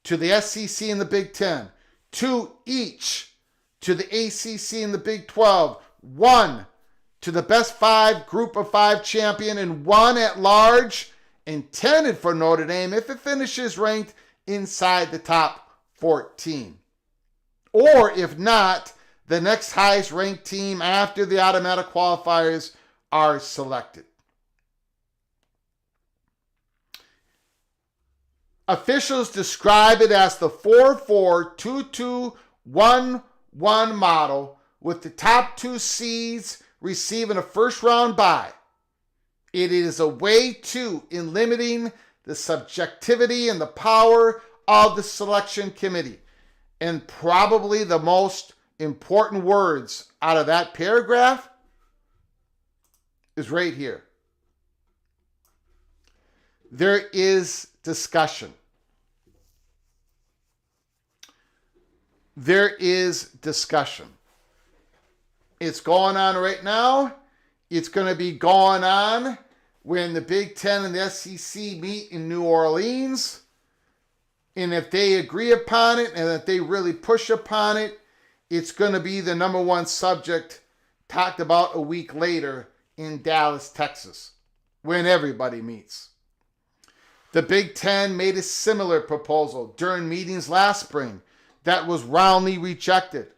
to the SEC and the Big Ten, 2 each to the ACC and the Big 12, 1 to the best 5 group of 5 champion, and 1 at large intended for Notre Dame if it finishes ranked inside the top 14. Or if not, the next highest ranked team after the automatic qualifiers are selected. Officials describe it as the 4-4-2-2-1-1 model, with the top 2 seeds receiving a first-round bye. It is a way, too, in limiting the subjectivity and the power of the selection committee. And probably the most important words out of that paragraph is right here. there is discussion. There is discussion. It's going on right now. It's going to be going on when the Big Ten and the SEC meet in New Orleans. And if they agree upon it and if they really push upon it, it's going to be the number one subject talked about a week later in Dallas, Texas, when everybody meets. The Big Ten made a similar proposal during meetings last spring that was roundly rejected.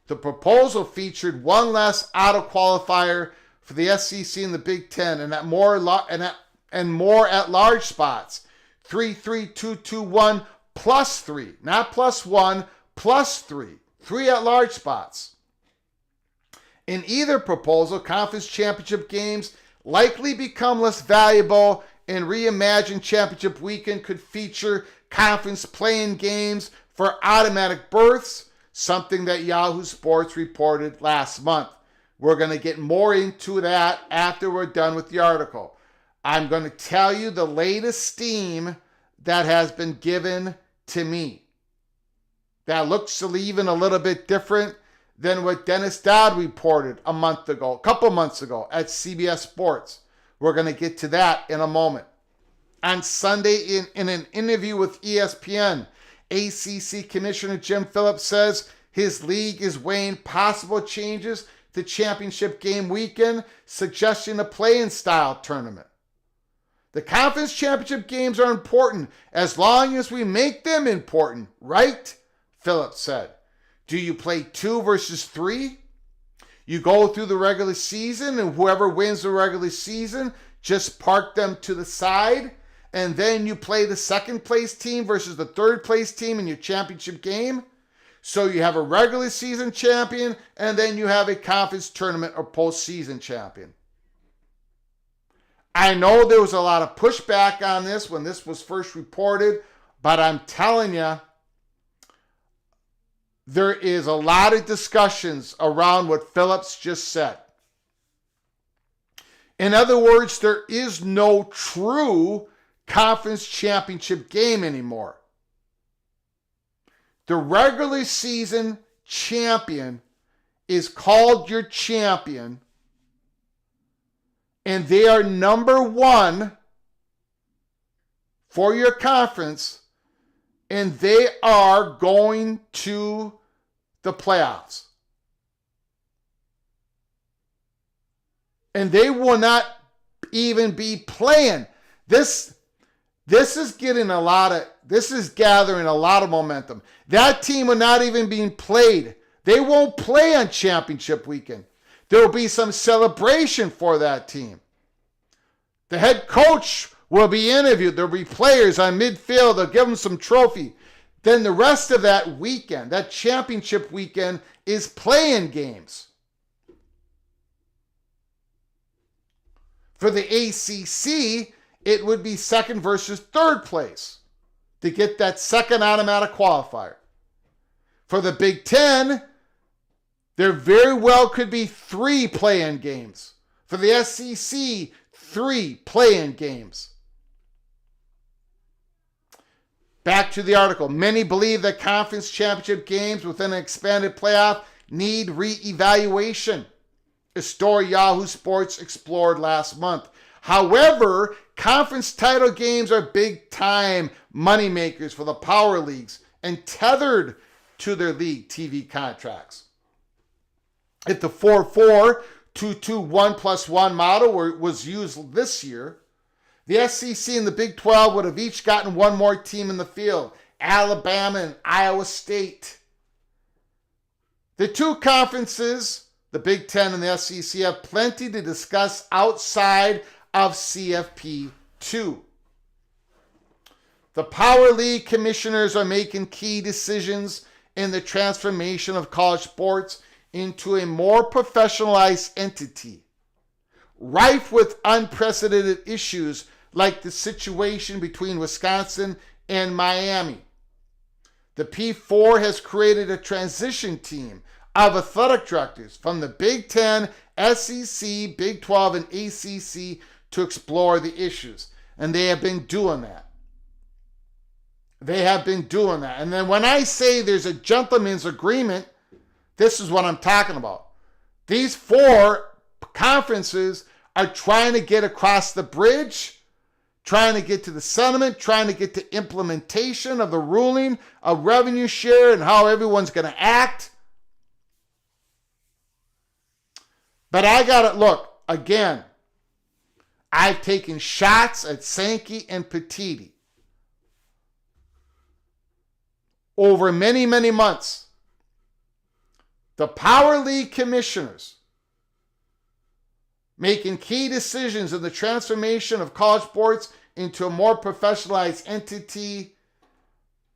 The proposal featured one less auto qualifier for the SEC and the Big Ten and more at large spots. 3-3-2-2-1 plus 3, not plus 1, plus 3. 3 at large spots. In either proposal, conference championship games likely become less valuable, and reimagined championship weekend could feature conference play-in games for automatic berths, something that Yahoo Sports reported last month. We're going to get more into that after we're done with the article. I'm going to tell you the latest steam that has been given to me. That looks even a little bit different than what Dennis Dodd reported a couple months ago at CBS Sports. We're going to get to that in a moment. On Sunday, in an interview with ESPN, ACC Commissioner Jim Phillips says his league is weighing possible changes to championship game weekend, suggesting a play-in style tournament. The conference championship games are important as long as we make them important, right? Phillips said. Do you play 2 versus 3? You go through the regular season and whoever wins the regular season, just park them to the side, and then you play the second place team versus the third place team in your championship game. So you have a regular season champion, and then you have a conference tournament or postseason champion. I know there was a lot of pushback on this when this was first reported, but I'm telling you, there is a lot of discussions around what Phillips just said. In other words, there is no true conference championship game anymore. The regular season champion is called your champion, and they are number 1 for your conference, and they are going to the playoffs. And they will not even be playing. This is gathering a lot of momentum. That team will not even be played. They won't play on championship weekend. There will be some celebration for that team. The head coach will be interviewed. There will be players on midfield. They'll give them some trophy. Then the rest of that weekend, that championship weekend, is playing games. For the ACC, it would be second versus third place to get that second automatic qualifier. For the Big Ten, there very well could be 3 play-in games. For the SEC, 3 play-in games. Back to the article. Many believe that conference championship games within an expanded playoff need re-evaluation, a story Yahoo Sports explored last month. However, conference title games are big-time moneymakers for the power leagues and tethered to their league TV contracts. If the 4-4-2-2-1 plus 1 model was used this year, the SEC and the Big 12 would have each gotten one more team in the field, Alabama and Iowa State. The two conferences, the Big Ten and the SEC, have plenty to discuss outside of CFP 2. The Power League commissioners are making key decisions in the transformation of college sports into a more professionalized entity, rife with unprecedented issues like the situation between Wisconsin and Miami. The P4 has created a transition team of athletic directors from the Big Ten, SEC, Big 12, and ACC to explore the issues. And they have been doing that. They have been doing that. And then when I say there's a gentleman's agreement, this is what I'm talking about. These 4 conferences are trying to get across the bridge, trying to get to the settlement, trying to get to implementation of the ruling of revenue share and how everyone's going to act. But I got to look, again, I've taken shots at Sankey and Petiti over many, many months. The Power League commissioners making key decisions in the transformation of college sports into a more professionalized entity.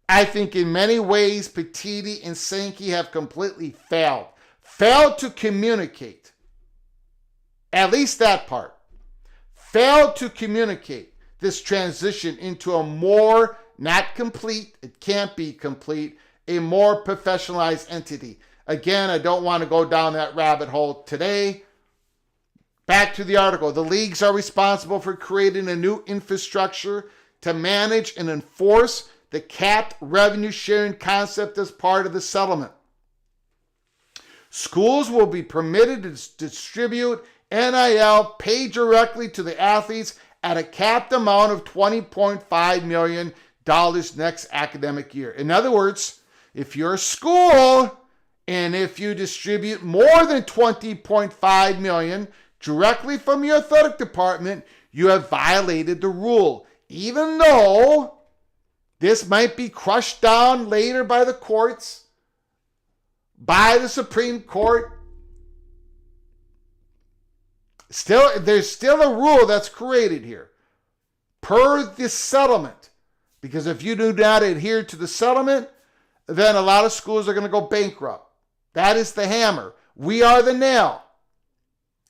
I think in many ways, Petiti and Sankey have completely failed. Failed to communicate. At least that part. Failed to communicate this transition into a more, not complete, it can't be complete, a more professionalized entity. Again, I don't want to go down that rabbit hole today. Back to the article. The leagues are responsible for creating a new infrastructure to manage and enforce the capped revenue sharing concept as part of the settlement. Schools will be permitted to distribute NIL paid directly to the athletes at a capped amount of $20.5 million next academic year. In other words, if you're a school and if you distribute more than $20.5 million directly from your athletic department, you have violated the rule. Even though this might be crushed down later by the courts, by the Supreme Court, there's still a rule that's created here per this settlement. Because if you do not adhere to the settlement, then a lot of schools are going to go bankrupt. That is the hammer. We are the nail.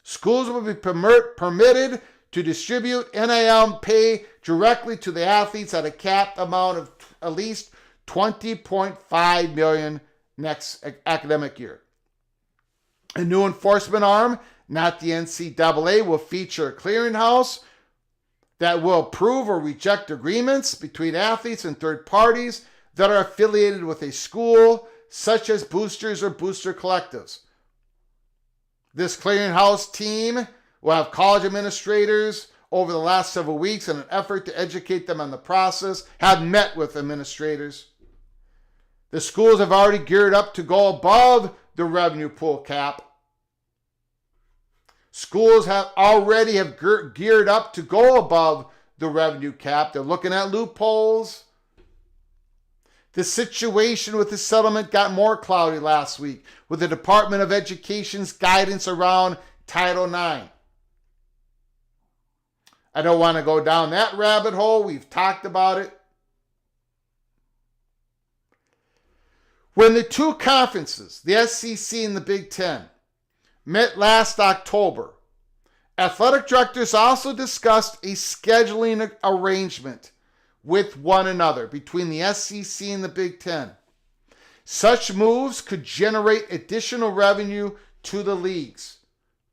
Schools will be permitted to distribute NIL pay directly to the athletes at a capped amount of at least $20.5 million next academic year. A new enforcement arm, not the NCAA, will feature a clearinghouse that will approve or reject agreements between athletes and third parties that are affiliated with a school, such as boosters or booster collectives. This clearinghouse team will have college administrators over the last several weeks in an effort to educate them on the process, have met with administrators. The schools have already geared up to go above the revenue pool cap. Schools have geared up to go above the revenue cap. They're looking at loopholes. The situation with the settlement got more cloudy last week with the Department of Education's guidance around Title IX. I don't want to go down that rabbit hole. We've talked about it. When the two conferences, the SEC and the Big Ten, met last October, athletic directors also discussed a scheduling arrangement with one another between the SEC and the Big Ten. Such moves could generate additional revenue to the leagues,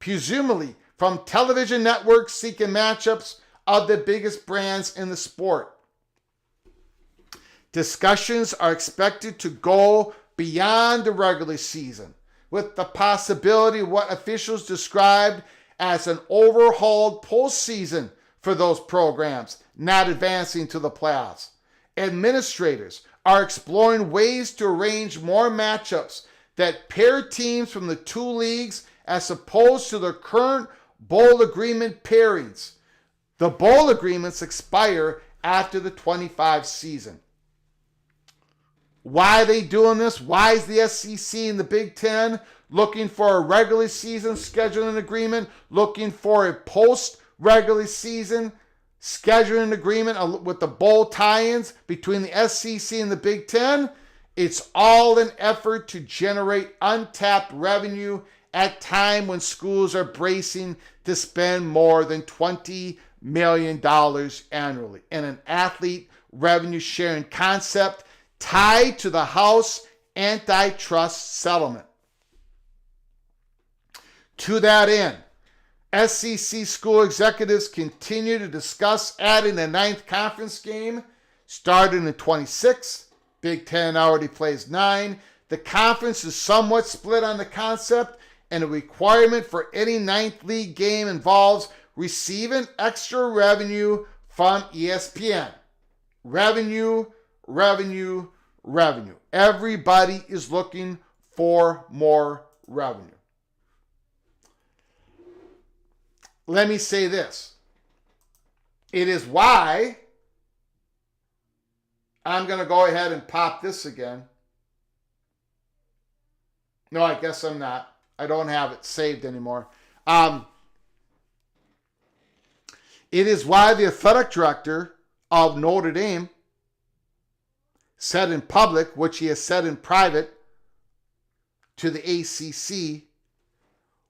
presumably from television networks seeking matchups of the biggest brands in the sport. Discussions are expected to go beyond the regular season, with the possibility of what officials described as an overhauled postseason for those programs not advancing to the playoffs. Administrators are exploring ways to arrange more matchups that pair teams from the two leagues as opposed to their current bowl agreement pairings. The bowl agreements expire after the 25 season. Why are they doing this? Why is the SEC and the Big Ten looking for a regular season scheduling agreement, looking for a post-regular season scheduling agreement with the bowl tie-ins between the SEC and the Big Ten? It's all an effort to generate untapped revenue at time when schools are bracing to spend more than $20 million annually in an athlete revenue sharing concept tied to the House antitrust settlement. To that end, SEC school executives continue to discuss adding a ninth conference game starting in 26. Big Ten already plays 9. The conference is somewhat split on the concept, and a requirement for any ninth league game involves receiving extra revenue from ESPN. Revenue. Everybody is looking for more revenue. Let me say this. It is why I'm going to go ahead and pop this again. No, I guess I'm not. I don't have it saved anymore. It is why the athletic director of Notre Dame said in public, which he has said in private to the ACC,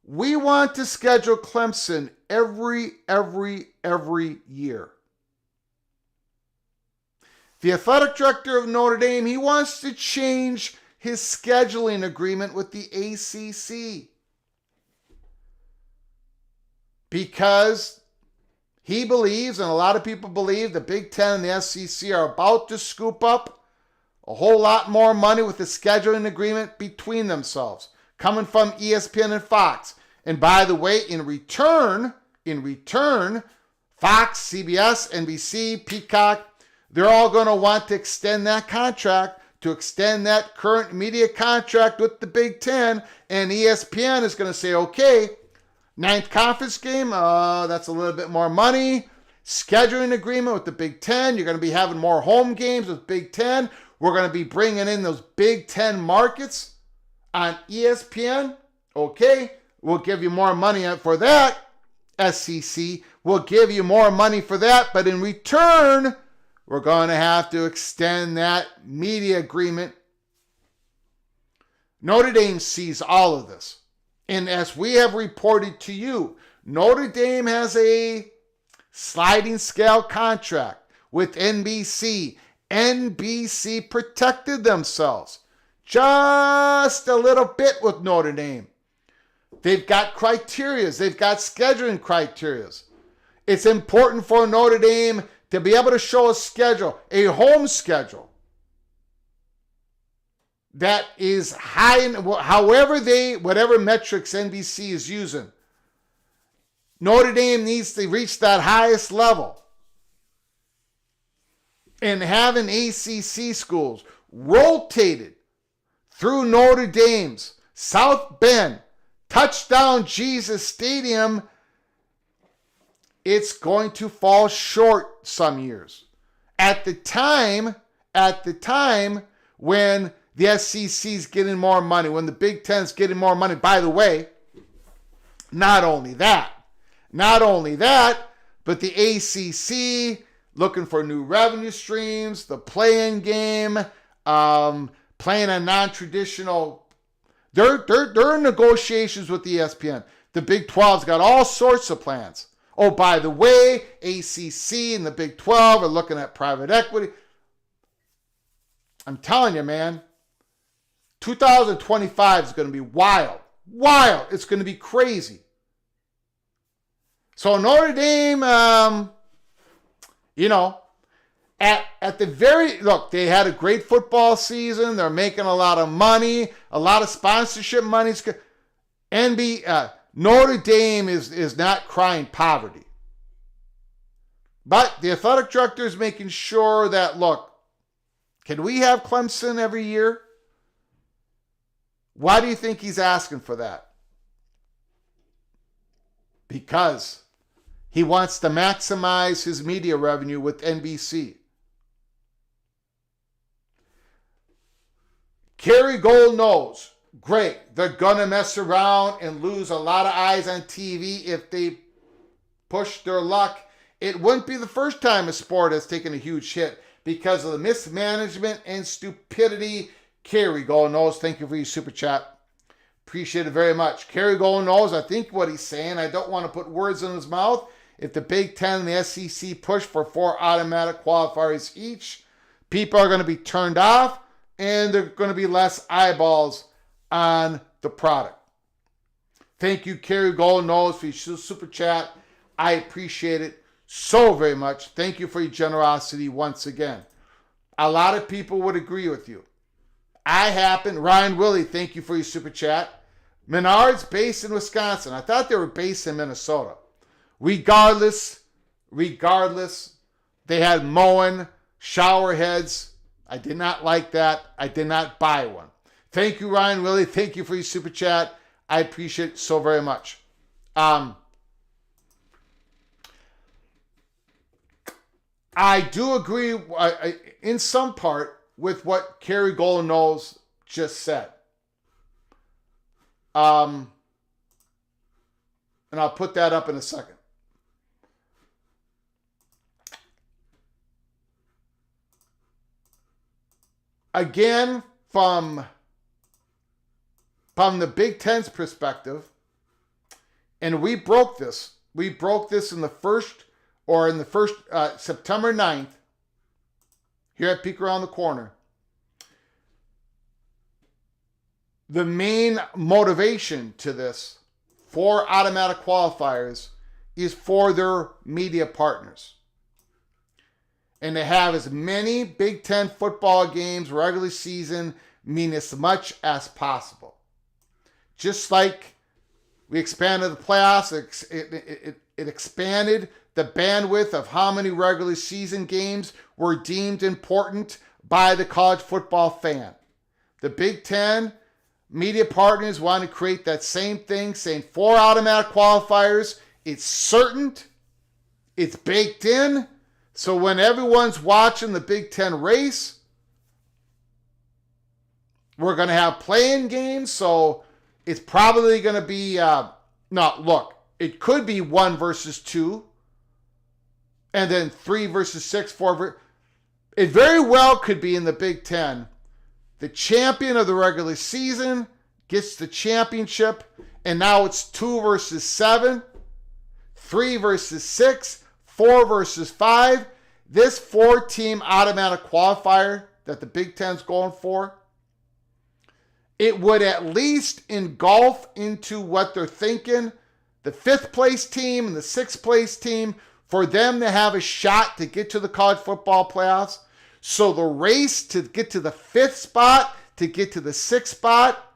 we want to schedule Clemson every year. The athletic director of Notre Dame, he wants to change his scheduling agreement with the ACC because he believes, and a lot of people believe, the Big Ten and the SEC are about to scoop up a whole lot more money with the scheduling agreement between themselves, coming from ESPN and Fox. And by the way, in return, Fox, CBS, NBC, Peacock, they're all going to want to extend that contract, to extend that current media contract with the Big Ten. And ESPN is going to say, okay, ninth conference game, that's a little bit more money. Scheduling agreement with the Big Ten, you're going to be having more home games with Big Ten. We're going to be bringing in those Big Ten markets on ESPN. Okay, we'll give you more money for that. SEC, we'll give you more money for that. But in return, we're going to have to extend that media agreement. Notre Dame sees all of this. And as we have reported to you, Notre Dame has a sliding scale contract with NBC. NBC protected themselves just a little bit with Notre Dame. They've got criterias. They've got scheduling criterias. It's important for Notre Dame to be able to show a schedule, a home schedule that is high in whatever metrics NBC is using. Notre Dame needs to reach that highest level. And having ACC schools rotated through Notre Dame's South Bend, Touchdown Jesus Stadium, it's going to fall short some years. At the time when the SEC's getting more money, when the Big Ten's getting more money. By the way, not only that, but the ACC looking for new revenue streams, the play-in game, playing a non-traditional. They're in negotiations with the ESPN. The Big 12's got all sorts of plans. Oh, by the way, ACC and the Big 12 are looking at private equity. I'm telling you, man, 2025 is going to be wild. It's going to be crazy. So Notre Dame, at the very, look, they had a great football season. They're making a lot of money, a lot of sponsorship money. Notre Dame is not crying poverty. But the athletic director is making sure that, look, can we have Clemson every year? Why do you think he's asking for that? Because he wants to maximize his media revenue with NBC. Kerry Gold knows, great, they're going to mess around and lose a lot of eyes on TV if they push their luck. It wouldn't be the first time a sport has taken a huge hit because of the mismanagement and stupidity. Kerry Gold knows, thank you for your super chat. Appreciate it very much. Kerry Gold knows, I think what he's saying. I don't want to put words in his mouth. If the Big Ten and the SEC push for 4 automatic qualifiers each, people are going to be turned off and there are going to be less eyeballs on the product. Thank you, Kerry Golden Nose, for your super chat. I appreciate it so very much. Thank you for your generosity once again. A lot of people would agree with you. Ryan Willie, thank you for your super chat. Menards based in Wisconsin. I thought they were based in Minnesota. Regardless, they had Moen, shower heads. I did not like that. I did not buy one. Thank you, Ryan Willie. Thank you for your super chat. I appreciate it so very much. I do agree in some part with what Kerry Golden Nose just said. And I'll put that up in a second. Again, from the Big Ten's perspective, and we broke this. We broke this in the first September 9th, here at Peek Around the Corner. The main motivation to this for automatic qualifiers is for their media partners. And to have as many Big Ten football games, regular season, mean as much as possible. Just like we expanded the playoffs, it expanded the bandwidth of how many regular season games were deemed important by the college football fan. The Big Ten media partners want to create that same thing, saying 4 automatic qualifiers. It's certain. It's baked in. So when everyone's watching the Big Ten race, we're going to have playing games. So it's probably going to be, it could be 1 versus 2. And then 3 versus 6, 4. It very well could be in the Big Ten. The champion of the regular season gets the championship. And now it's 2 versus 7, 3 versus 6, 4 versus 5. This 4-team automatic qualifier that the Big Ten's going for, it would at least engulf into what they're thinking, the 5th place team and the 6th place team, for them to have a shot to get to the college football playoffs. So the race to get to the 5th spot, to get to the 6th spot,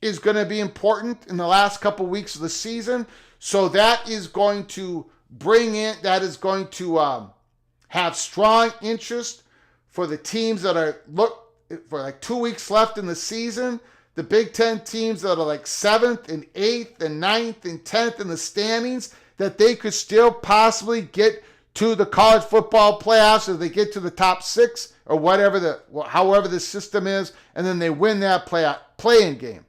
is going to be important in the last couple weeks of the season. So that is going to have strong interest for the teams that are, for like 2 weeks left in the season. The Big Ten teams that are like 7th and 8th and 9th and 10th in the standings, that they could still possibly get to the college football playoffs if they get to the top 6 or however the system is, and then they win that play-in game.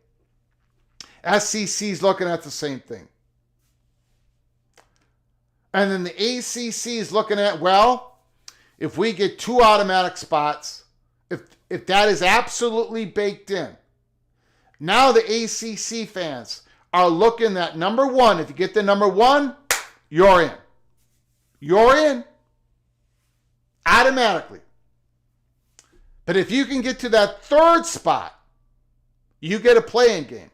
SEC's looking at the same thing. And then the ACC is looking at, well, if we get 2 automatic spots, if that is absolutely baked in, now the ACC fans are looking at number 1. If you get the number 1, you're in. You're in. Automatically. But if you can get to that 3rd spot, you get a play-in game.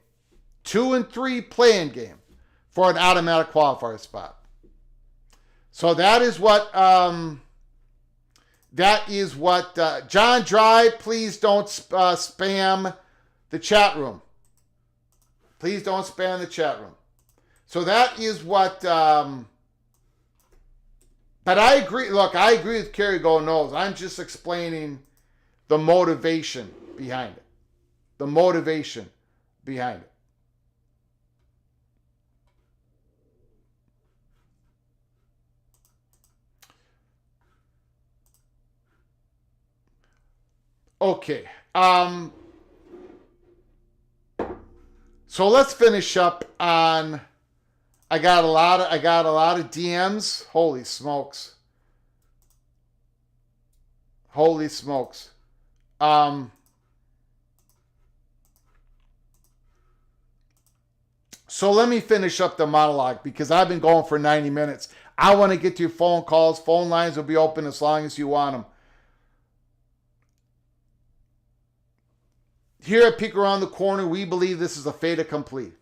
2 and 3 play-in game for an automatic qualifier spot. So that is what John Dry, please don't spam the chat room. Please don't spam the chat room. So that is what, but I agree. Look, I agree with Kerry Golden Nose. I'm just explaining the motivation behind it. The motivation behind it. Okay. So let's finish up on. I got a lot of DMs. Holy smokes. Holy smokes. So let me finish up the monologue because I've been going for 90 minutes. I want to get to your phone calls. Phone lines will be open as long as you want them. Here at Peek Around the Corner, we believe this is a fait accompli.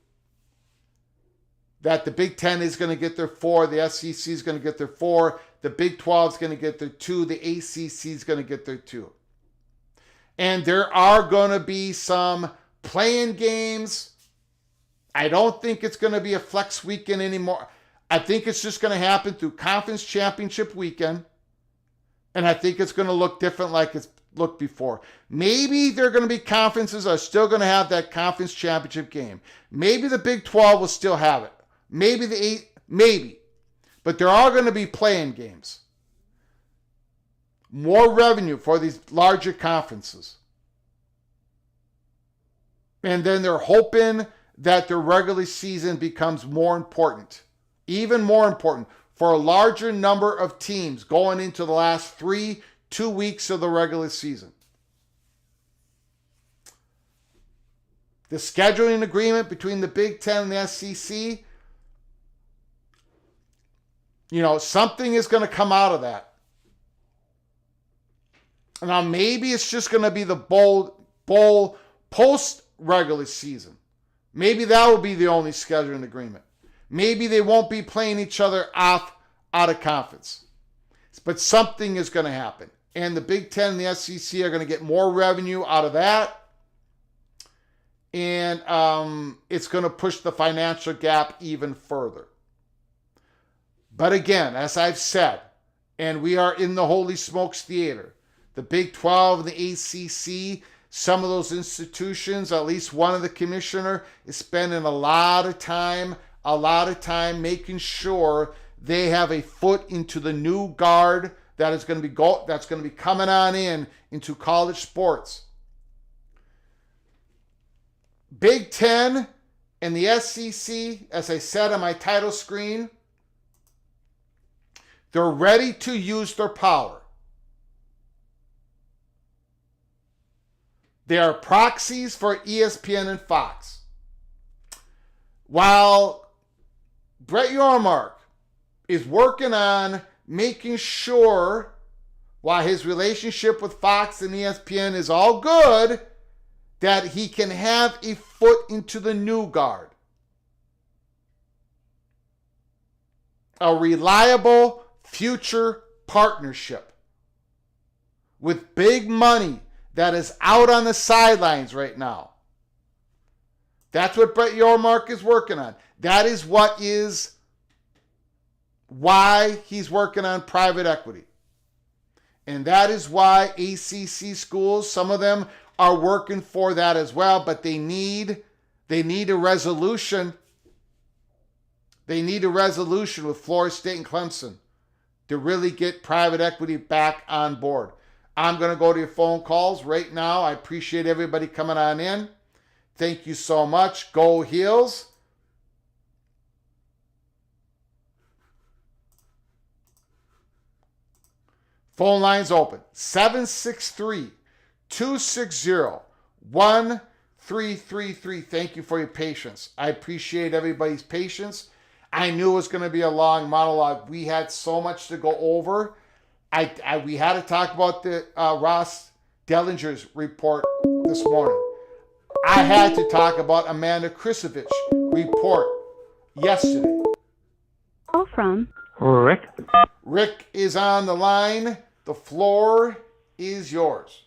that the Big Ten is going to get their 4, the SEC is going to get their 4, the Big 12 is going to get their 2, the ACC is going to get their 2. And there are going to be some playing games. I don't think it's going to be a flex weekend anymore. I think it's just going to happen through conference championship weekend. And I think it's going to look different like it's looked before. Maybe there are going to be conferences that are still going to have that conference championship game. Maybe the Big 12 will still have it. Maybe the 8, maybe. But there are going to be playing games. More revenue for these larger conferences. And then they're hoping that the regular season becomes more important. Even more important for a larger number of teams going into the last 2 weeks of the regular season. The scheduling agreement between the Big Ten and the SEC, something is going to come out of that. Now, maybe it's just going to be the bowl post-regular season. Maybe that will be the only scheduling agreement. Maybe they won't be playing each other out of conference. But something is going to happen. And the Big Ten and the SEC are going to get more revenue out of that. And it's going to push the financial gap even further. But again, as I've said, and we are in the Holy Smokes Theater, the Big 12 and the ACC, some of those institutions, at least one of the commissioner, is spending a lot of time making sure they have a foot into the new guard that is going to be coming on into college sports. Big Ten and the SEC, as I said on my title screen, they're ready to use their power. They are proxies for ESPN and Fox. While Brett Yormark is working on making sure, while his relationship with Fox and ESPN is all good, that he can have a foot into the new guard. A reliable future partnership with big money that is out on the sidelines right now. That's what Brett Yormark is working on. That is why he's working on private equity. And that is why ACC schools, some of them are working for that as well, but they need a resolution. They need a resolution with Florida State and Clemson to really get private equity back on board. I'm going to go to your phone calls right now. I appreciate everybody coming on in. Thank you so much. Go Heels. Phone lines open. 763-260-1333. Thank you for your patience. I appreciate everybody's patience. I knew it was going to be a long monologue. We had so much to go over. We had to talk about the Ross Dellinger's report this morning. I had to talk about Amanda Krisovich's report yesterday. Call from Rick. Rick is on the line. The floor is yours.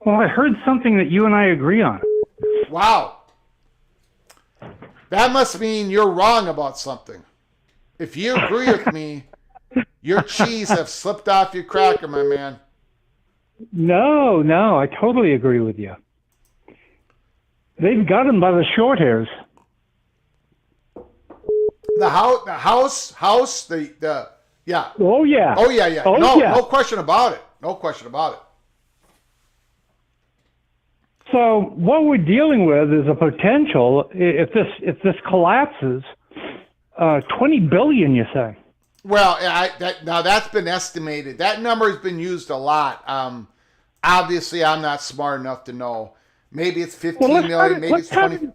Well, I heard something that you and I agree on. Wow. That must mean you're wrong about something. If you agree with me, your cheese have slipped off your cracker, my man. No, I totally agree with you. They've got him by the short hairs. The house, yeah. Oh, yeah. Oh, yeah. Oh, no, yeah. no question about it. No question about it. So what we're dealing with is a potential, if this collapses, $20 billion, you say? Well, now that's been estimated. That number has been used a lot. Obviously, I'm not smart enough to know. Maybe it's 15 million, maybe it's 20.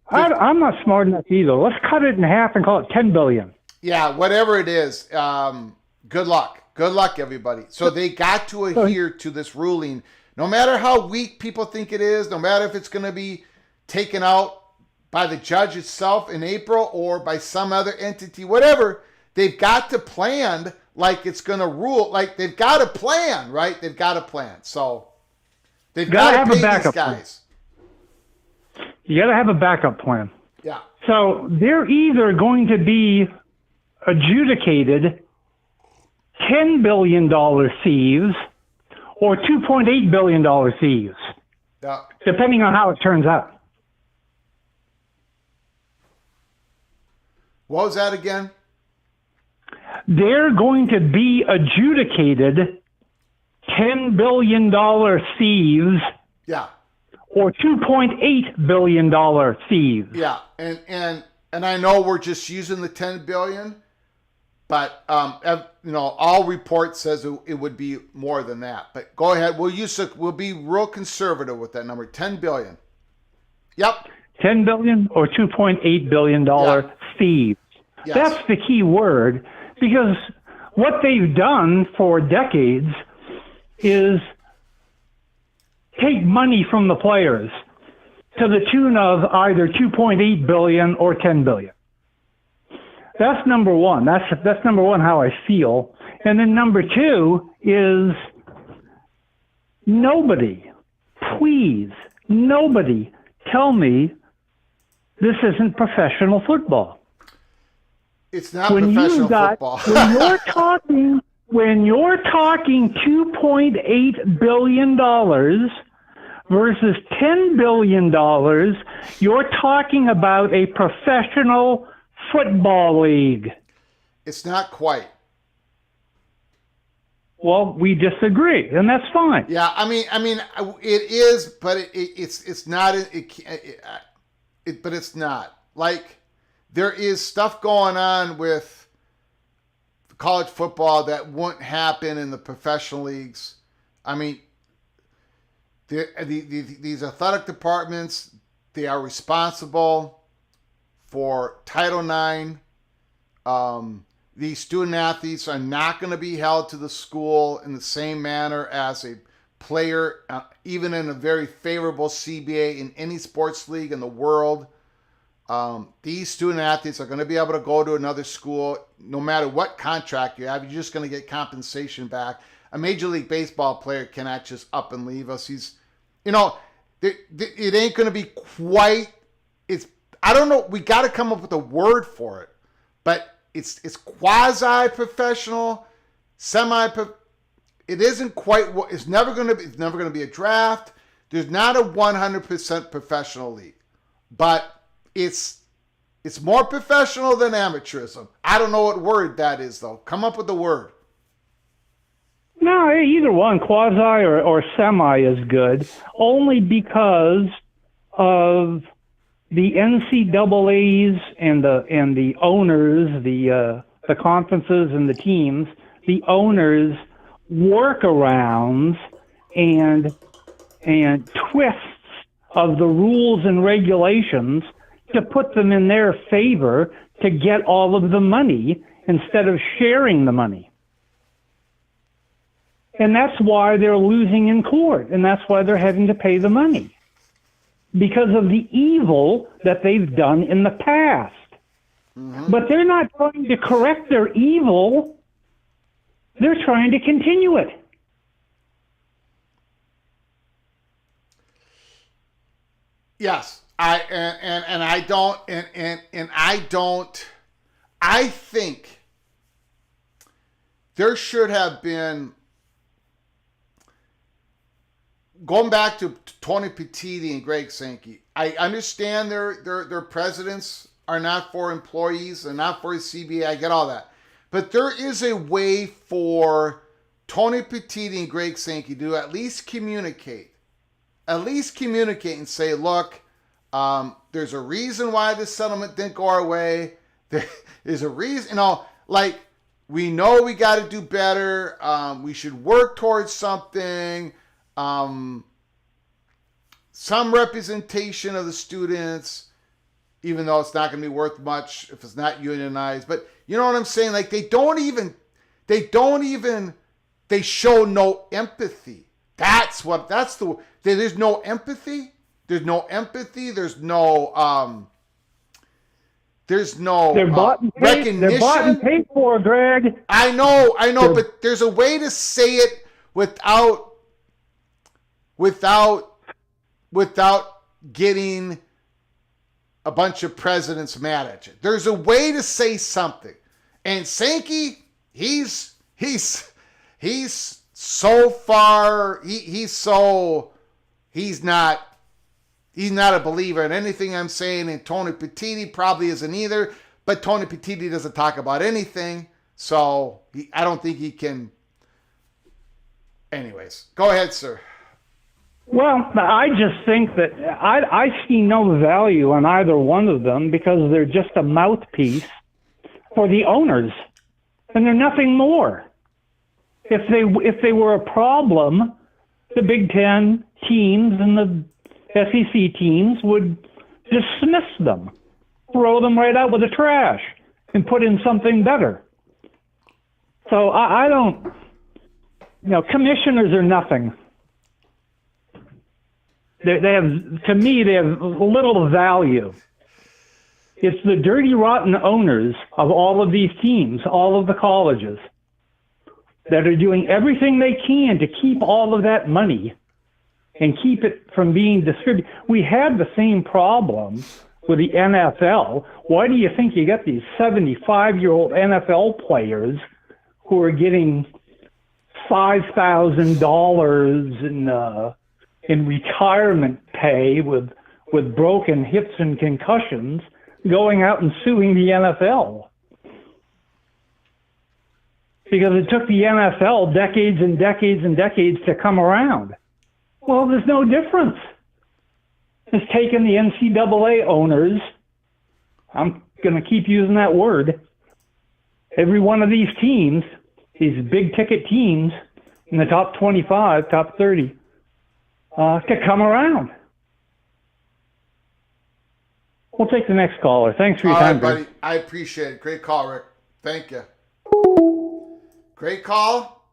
I'm not smart enough either. Let's cut it in half and call it $10 billion. Yeah, whatever it is. Good luck. Good luck, everybody. So they got to adhere to this ruling. No matter how weak people think it is, no matter if it's going to be taken out by the judge itself in April or by some other entity, whatever, they've got to plan like it's going to rule. Like they've got a plan, right? They've got a plan. So they've got to have pay a backup these guys. plan. You got to have a backup plan. Yeah. So they're either going to be adjudicated $10 billion thieves or $2.8 billion thieves, Yeah. depending on how it turns out. What was that again? They're going to be adjudicated $10 billion thieves Yeah. or $2.8 billion thieves. Yeah. And I know we're just using the 10 billion, but all report says it would be more than that. But go ahead. We'll be real conservative with that number. 10 billion. Yep. 10 billion or $2.8 billion thieves. Yes. That's the key word, because what they've done for decades is take money from the players to the tune of either 2.8 billion or 10 billion. That's number one. That's number one, how I feel. And then number two is nobody, please, nobody tell me this isn't professional football. It's not professional football. when you're talking $2.8 billion versus $10 billion, you're talking about a professional football league. It's not quite. Well, we disagree, and that's fine. Yeah, I mean, it is, but it's not. But it's not. Like, there is stuff going on with college football that wouldn't happen in the professional leagues. I mean, these athletic departments, they are responsible for Title IX. These student athletes are not going to be held to the school in the same manner as a player, even in a very favorable CBA in any sports league in the world. These student athletes are going to be able to go to another school no matter what contract you have. You're just going to get compensation back. A Major League Baseball player cannot just up and leave us. It ain't going to be quite. I don't know. We got to come up with a word for it, but it's quasi-professional, It isn't quite what. It's never going to be a draft. There's not a 100% professional league, but it's more professional than amateurism. I don't know what word that is, though. Come up with the word. No, either one, quasi or semi, is good, only because of the NCAA's and the owners, the conferences and the teams, the owners' workarounds and twists of the rules and regulations to put them in their favor to get all of the money instead of sharing the money. And that's why they're losing in court, and that's why they're having to pay the money, because of the evil that they've done in the past. Mm-hmm. But they're not trying to correct their evil. They're trying to continue it. Yes, I think there should have been, going back to Tony Petitti and Greg Sankey. I understand their presidents are not for employees and not for a CBA. I get all that, but there is a way for Tony Petitti and Greg Sankey to at least communicate and say, look, there's a reason why this settlement didn't go our way. There's a reason, we know we got to do better. We should work towards something. Some representation of the students, even though it's not going to be worth much if it's not unionized. But you know what I'm saying? Like, they show no empathy. There's no empathy. There's no There's no They're bought and paid. recognition. They're bought and paid for, Greg. I know, but there's a way to say it without getting a bunch of presidents mad at you. There's a way to say something. And Sankey, he's so far, he's not a believer in anything I'm saying, and Tony Petitti probably isn't either, but Tony Petitti doesn't talk about anything, so I don't think he can. Anyways, go ahead, sir. Well, I just think that I see no value in either one of them because they're just a mouthpiece for the owners, and they're nothing more. If they were a problem, the Big Ten teams and the SEC teams would dismiss them, throw them right out with the trash, and put in something better. So I don't, commissioners are nothing. They have, to me, they have little value. It's the dirty, rotten owners of all of these teams, all of the colleges, that are doing everything they can to keep all of that money and keep it from being distributed. We had the same problem with the NFL. Why do you think you got these 75-year-old NFL players who are getting $5,000 in retirement pay with broken hips and concussions, going out and suing the NFL? Because it took the NFL decades and decades and decades to come around. Well, there's no difference. It's taken the NCAA owners, I'm going to keep using that word, every one of these teams, these big-ticket teams in the top 25, top 30, to come around. We'll take the next caller. Thanks for your time, buddy. Rick. I appreciate it. Great call, Rick. Thank you. Great call.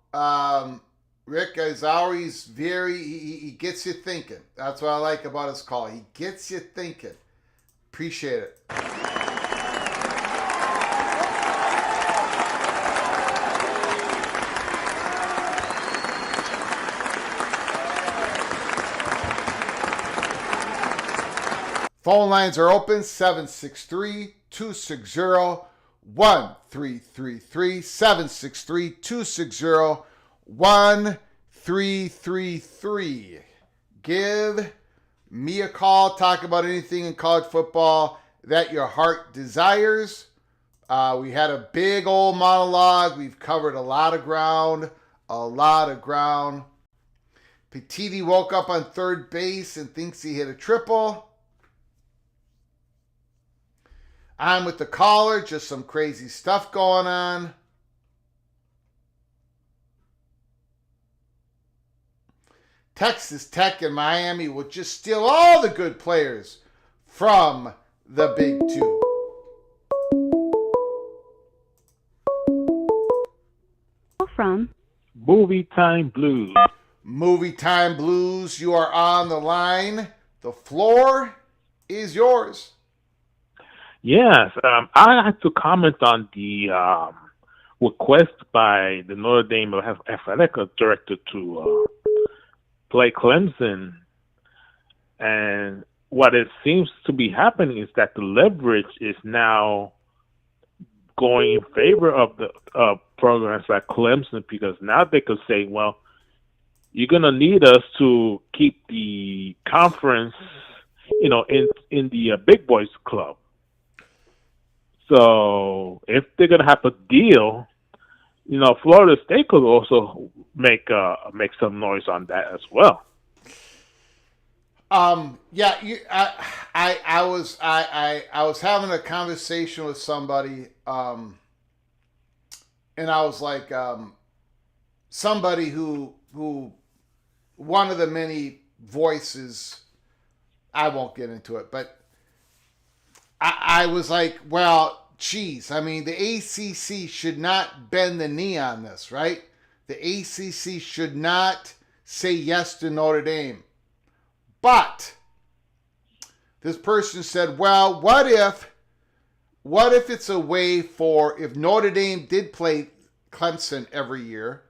Rick is always he gets you thinking. That's what I like about his call. He gets you thinking. Appreciate it. Phone lines are open, 763-260-1333, 763-260-1333. Give me a call. Talk about anything in college football that your heart desires. We had a big old monologue. We've covered a lot of ground. Petitti woke up on third base and thinks he hit a triple. I'm with the caller, just some crazy stuff going on. Texas Tech and Miami will just steal all the good players from the Big Two. From Movie Time Blues. Movie Time Blues, you are on the line. The floor is yours. Yes, I like to comment on the request by the Notre Dame athletic director to play Clemson. And what it seems to be happening is that the leverage is now going in favor of the programs like Clemson, because now they could say, well, you're going to need us to keep the conference, in the big boys club. So if they're going to have a deal, Florida State could also make some noise on that as well. I was having a conversation with somebody, and I was like, somebody who one of the many voices, I won't get into it, but I was like, well, geez, I mean, the ACC should not bend the knee on this, right? The ACC should not say yes to Notre Dame. But this person said, well, what if what if it's a way for, if Notre Dame did play Clemson every year,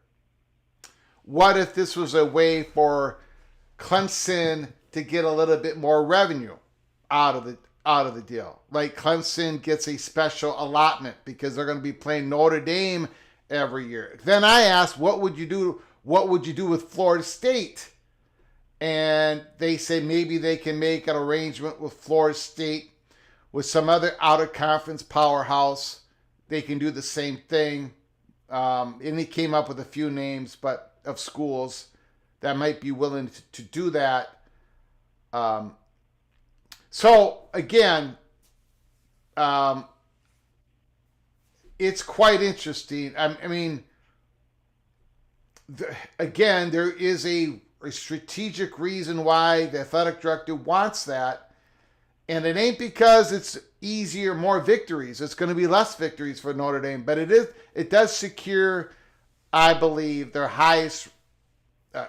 what if this was a way for Clemson to get a little bit more revenue out of the deal? Like Clemson gets a special allotment because they're going to be playing Notre Dame every year. Then I asked, what would you do? What would you do with Florida State? And they say maybe they can make an arrangement with Florida State with some other out-of-conference powerhouse. They can do the same thing. And he came up with a few names, but of schools that might be willing to do that. So again, it's quite interesting. I mean, again, there is a strategic reason why the athletic director wants that. And it ain't because it's easier, more victories. It's going to be less victories for Notre Dame, but it does secure, I believe, their highest.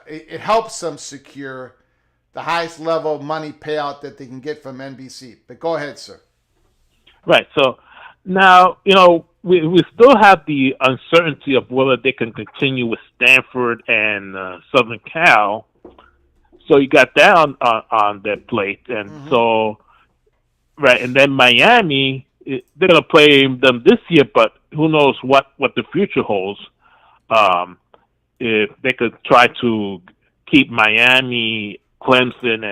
It helps them secure the highest level of money payout that they can get from NBC. But go ahead, sir. Right. So now, we still have the uncertainty of whether they can continue with Stanford and Southern Cal. So you got that on their plate. And so, right. And then Miami, they're going to play them this year, but who knows what the future holds. If they could try to keep Miami, Clemson,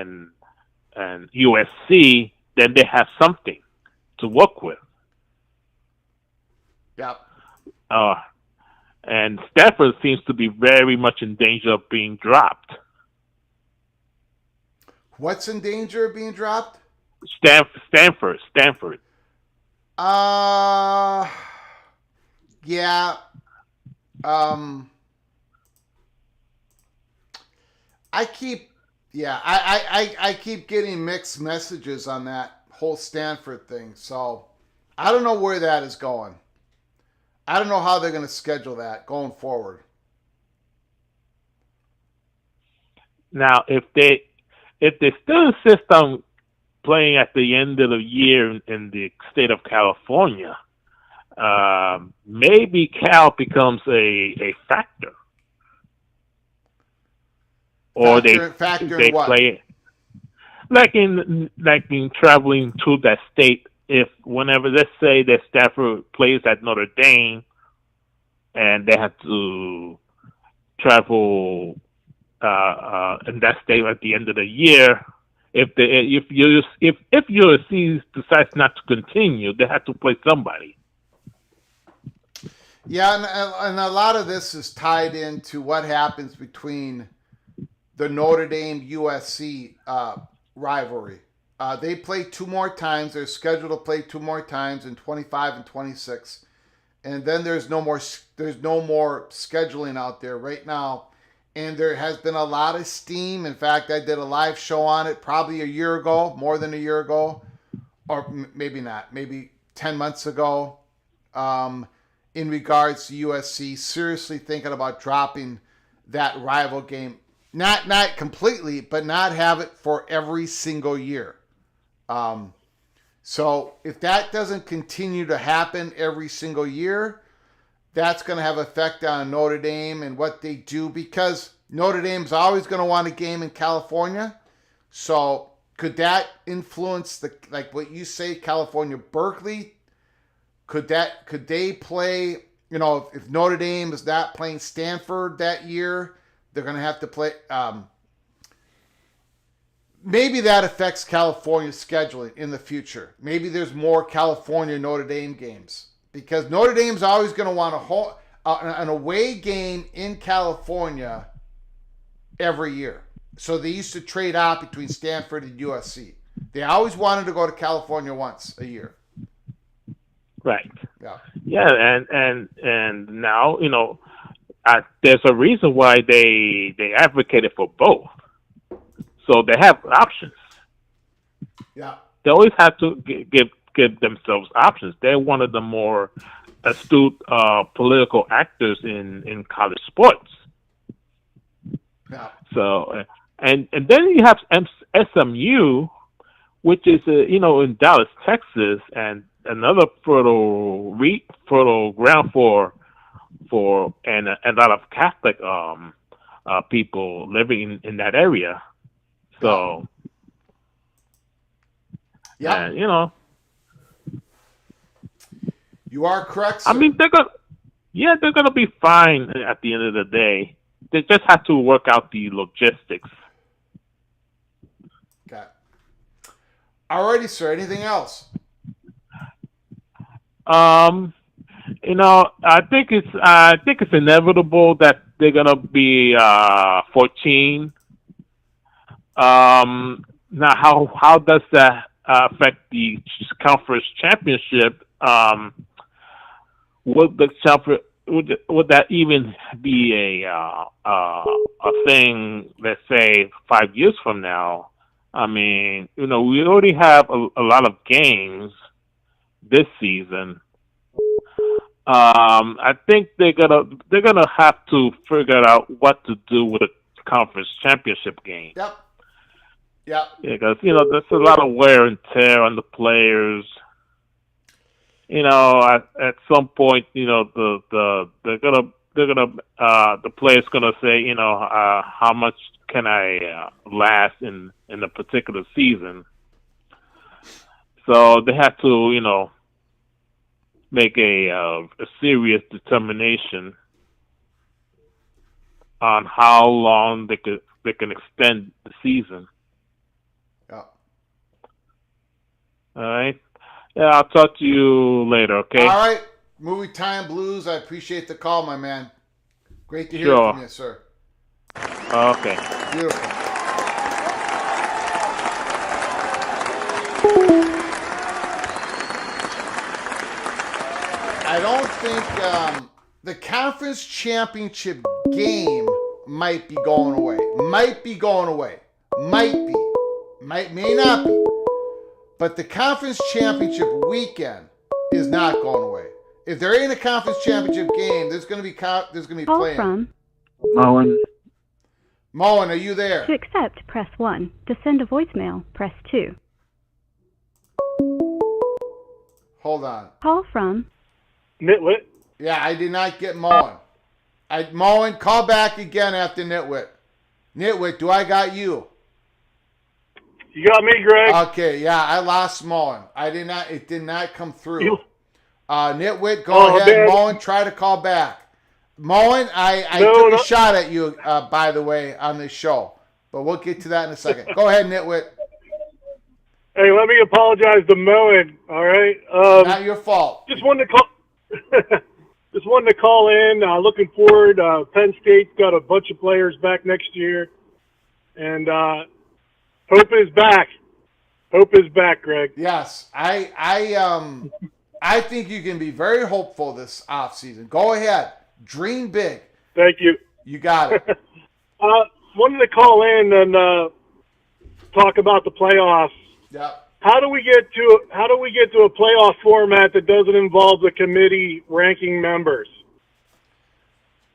and USC, then they have something to work with. Yeah. And Stanford seems to be very much in danger of being dropped. What's in danger of being dropped? Stanford. Yeah. I keep getting mixed messages on that whole Stanford thing. So I don't know where that is going. I don't know how they're going to schedule that going forward. Now, if they still insist on playing at the end of the year in the state of California, maybe Cal becomes a factor. Or factor they in what? play like in traveling to that state. If whenever, let's say that Stafford plays at Notre Dame, and they have to travel in that state at the end of the year, if USC decides not to continue, they have to play somebody. Yeah, and a lot of this is tied into what happens between the Notre Dame USC rivalry. They play two more times. They're scheduled to play two more times in 25 and 26, and then there's no more scheduling out there right now. And there has been a lot of steam. In fact, I did a live show on it probably a year ago, more than a year ago, or maybe not, maybe 10 months ago, in regards to USC seriously thinking about dropping that rival game. Not completely, but not have it for every single year. So if that doesn't continue to happen every single year, that's going to have effect on Notre Dame and what they do, because Notre Dame's always going to want a game in California. So could that influence like what you say, California, Berkeley? Could they play, if Notre Dame is not playing Stanford that year, they're going to have to play. Maybe that affects California scheduling in the future. Maybe there's more California Notre Dame games, because Notre Dame's always going to want an away game in California every year. So they used to trade out between Stanford and USC. They always wanted to go to California once a year. Right. Yeah. Yeah, and now there's a reason why they advocated for both. So they have options. Yeah. They always have to give themselves options. They're one of the more astute political actors in college sports. Yeah. So and then you have SMU, which is in Dallas, Texas, and another fertile ground for and a lot of Catholic people living in that area. So, yeah, and, you know, you are correct, I sir. mean, they're gonna be fine at the end of the day. They just have to work out the logistics. Okay. Alrighty, sir. Anything else? You know, I think it's inevitable that they're gonna be 14. Now, how does that affect the conference championship? Would the conference would that even be a thing? Let's say 5 years from now. I mean, you know, we already have a lot of games this season. I think they're gonna have to figure out what to do with a conference championship game. Yep. Yep. Because you know there's a lot of wear and tear on the players. You know, at some point, you know the players gonna say, you know, how much can I last in a particular season? So they have to, you know, make a serious determination on how long they can extend the season. Yeah. All right. Yeah, I'll talk to you later. Okay. All right. Movie Time Blues. I appreciate the call, my man. Great to hear Sure. from you, sir. Okay. Beautiful. I don't think the conference championship game might be going away. Might be going away. Might be. May not be. But the conference championship weekend is not going away. If there ain't a conference championship game, there's going to be Call playing. from Moen. Moen, are you there? to accept, press 1. To send a voicemail, press 2. Hold on. Call from Nitwit. Yeah, I did not get Moen. Moen, call back again after Nitwit. Nitwit, do I got you? You got me, Greg. Okay, yeah, I lost Moen. It did not come through. You- Nitwit, go ahead. man. Moen, try to call back. Moen, I No, took no. a shot at you, by the way, on this show. But we'll get to that in a second. Go ahead, Nitwit. Hey, let me apologize to Moen. All right. Not your fault. Just wanted to call. Just wanted to call in. Looking forward. Penn State's got a bunch of players back next year, and hope is back. Hope is back, Greg. Yes, I think you can be very hopeful this offseason. Go ahead. Dream big. Thank you. You got it. Wanted to call in and talk about the playoffs. Yep. How do we get to a playoff format that doesn't involve the committee ranking members?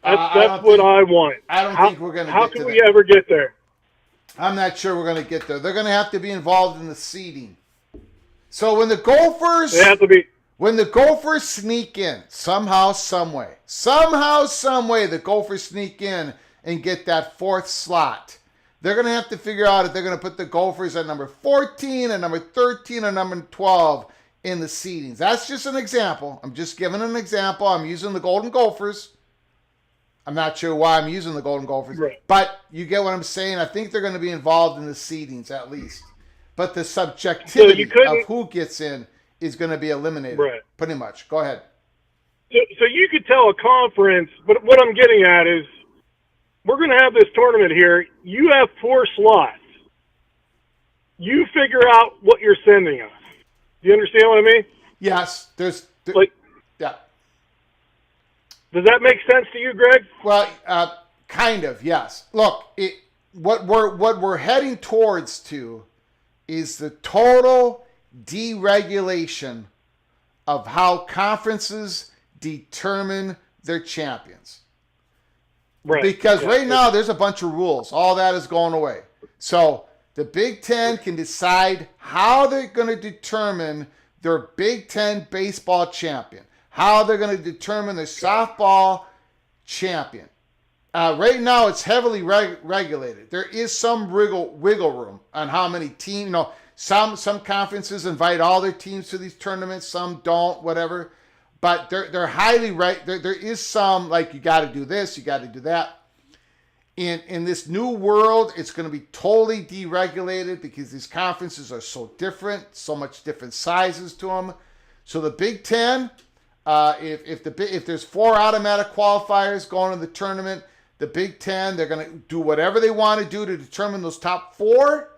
That's what I want. I don't think we're going to get How to can that. we ever get there? I'm not sure we're going to get there. They're going to have to be involved in the seeding. So when the Gophers They have to be. sneak in somehow, some way, the Gophers sneak in and get that fourth slot. They're going to have to figure out if they're going to put the Gophers at number 14 and number 13 or number 12 in the seedings. That's just an example. I'm just giving an example. I'm using the Golden Gophers. I'm not sure why I'm using the Golden Gophers, Right. but you get what I'm saying. I think they're going to be involved in the seedings at least. But the subjectivity of who gets in is going to be eliminated, Right. pretty much. Go ahead. So you could tell a conference, but what I'm getting at is we're going to have this tournament here. You have 4 slots. You figure out what you're sending us. Do you understand what I mean? Yes, yeah. Does that make sense to you, Greg? Well, kind of, yes. Look, what we're heading towards to is the total deregulation of how conferences determine their champions. Right. Because Yeah. right now there's a bunch of rules. All that is going away. So the Big Ten can decide how they're going to determine their Big Ten baseball champion, how they're going to determine their softball champion. Right now, it's heavily regulated. There is some wiggle room on how many teams. Some conferences invite all their teams to these tournaments. Some don't. Whatever. But they're highly there is some, like, you got to do this, you got to do that. In this new world, it's going to be totally deregulated because these conferences are so different, so much different sizes to them. So the Big Ten, if there's 4 automatic qualifiers going to the tournament, the Big Ten, they're going to do whatever they want to do to determine those top 4.